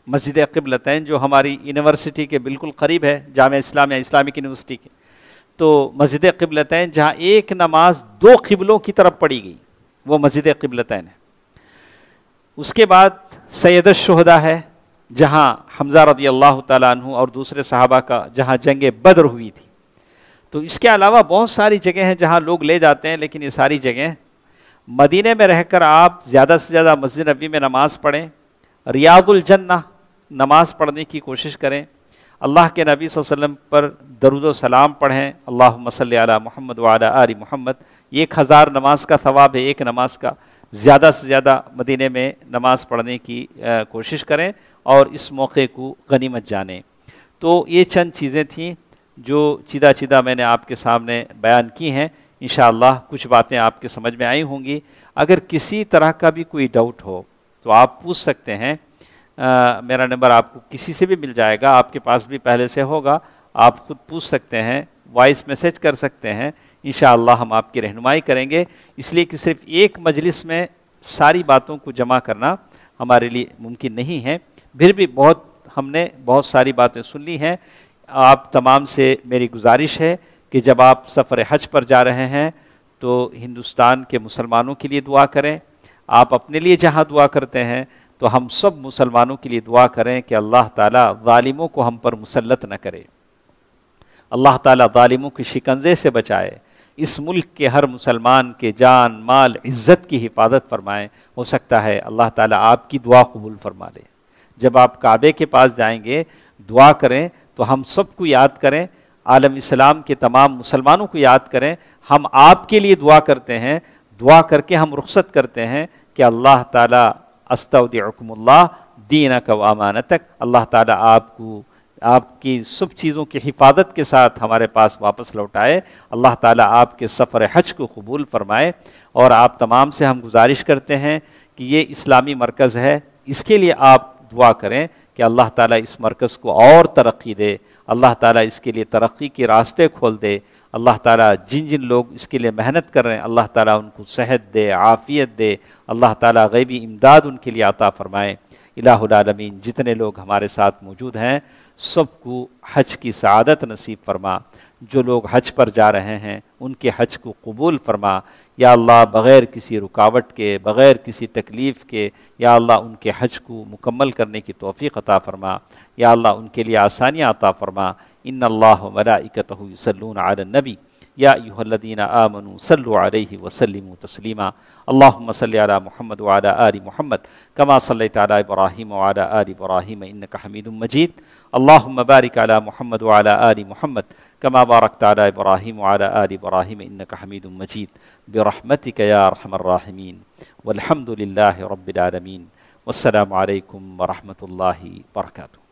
مسجد قبلتین جو ہماری یونیورسٹی کے بالکل قریب ہے، جامعہ اسلامیہ اسلامک یونیورسٹی کے، تو مسجد قبلتین جہاں ایک نماز 2 قبلوں کی طرف پڑھی گئی وہ مسجد قبلتین ہے۔ اس کے بعد سید الشہداء ہے جہاں حمزہ رضی اللہ تعالیٰ عنہ اور دوسرے صحابہ کا جہاں جنگ بدر ہوئی تھی۔ تو اس کے علاوہ بہت ساری جگہ ہیں جہاں لوگ لے جاتے ہیں، لیکن یہ ساری جگہیں مدینے میں رہ کر آپ زیادہ سے زیادہ مسجد نبوی میں نماز پڑھیں، ریاض الجنہ نماز پڑھنے کی کوشش کریں، اللہ کے نبی صلی اللہ علیہ وسلم پر درود و سلام پڑھیں، اللہم صلی علی محمد وعلی آل محمد، 1000 نماز کا ثواب ہے ایک نماز کا۔ زیادہ سے زیادہ مدینے میں نماز پڑھنے کی کوشش کریں اور اس موقع کو غنیمت جانیں۔ تو یہ چند چیزیں تھیں جو چیدہ میں نے آپ کے سامنے بیان کی ہیں۔ انشاءاللہ کچھ باتیں آپ کے سمجھ میں آئی ہوں گی۔ اگر کسی طرح کا بھی کوئی ڈاؤٹ ہو تو آپ پوچھ سکتے ہیں، میرا نمبر آپ کو کسی سے بھی مل جائے گا، آپ کے پاس بھی پہلے سے ہوگا، آپ خود پوچھ سکتے ہیں، وائس میسیج کر سکتے ہیں، انشاءاللہ ہم آپ کی رہنمائی کریں گے۔ اس لیے کہ صرف ایک مجلس میں ساری باتوں کو جمع کرنا ہمارے لیے ممکن نہیں ہے، پھر بھی ہم نے بہت ساری باتیں سن لی ہیں۔ آپ تمام سے میری گزارش ہے کہ جب آپ سفر حج پر جا رہے ہیں تو ہندوستان کے مسلمانوں کے لیے دعا کریں، آپ اپنے لیے جہاں دعا کرتے ہیں تو ہم سب مسلمانوں کے لیے دعا کریں کہ اللہ تعالیٰ ظالموں کو ہم پر مسلط نہ کرے، اللہ تعالیٰ ظالموں کے شکنجے سے بچائے، اس ملک کے ہر مسلمان کے جان مال عزت کی حفاظت فرمائیں۔ ہو سکتا ہے اللہ تعالیٰ آپ کی دعا قبول فرما لے۔ جب آپ کعبے کے پاس جائیں گے دعا کریں تو ہم سب کو یاد کریں، عالم اسلام کے تمام مسلمانوں کو یاد کریں، ہم آپ کے لیے دعا کرتے ہیں، دعا کر کے ہم رخصت کرتے ہیں کہ اللہ تعالیٰ استودعکم اللہ دینک و امانتک، اللہ تعالیٰ آپ کو آپ کی سب چیزوں کی حفاظت کے ساتھ ہمارے پاس واپس لوٹائے، اللہ تعالیٰ آپ کے سفر حج کو قبول فرمائے۔ اور آپ تمام سے ہم گزارش کرتے ہیں کہ یہ اسلامی مرکز ہے، اس کے لیے آپ دعا کریں کہ اللہ تعالیٰ اس مرکز کو اور ترقی دے، اللہ تعالیٰ اس کے لیے ترقی کے راستے کھول دے، اللہ تعالیٰ جن جن لوگ اس کے لیے محنت کر رہے ہیں اللہ تعالیٰ ان کو صحت دے، عافیت دے، اللہ تعالیٰ غیبی امداد ان کے لیے عطا فرمائے۔ الہ العالمین جتنے لوگ ہمارے ساتھ موجود ہیں سب کو حج کی سعادت نصیب فرما، جو لوگ حج پر جا رہے ہیں ان کے حج کو قبول فرما، یا اللہ بغیر کسی رکاوٹ کے، بغیر کسی تکلیف کے، یا اللہ ان کے حج کو مکمل کرنے کی توفیق عطا فرما، یا اللہ ان کے لیے آسانیاں عطا فرما۔ ان اللہ و ملائکتہ یصلون علی النبی یا ایھا الذین آمنوا صلوا علیہ وسلموا تسلیما۔ اللہم صل علی محمد وعلی آل محمد کما صلیت علی ابراہیم وعلی آل ابراہیم انک حمید مجید۔ اللہم بارک علی محمد وعلی آل محمد کما بارکت علی ابراہیم وعلی آل ابراہیم انک حمید مجید برحمتک یا ارحم الراحمین والحمد للہ رب العالمین۔ والسلام علیکم ورحمۃ اللہ وبرکاتہ۔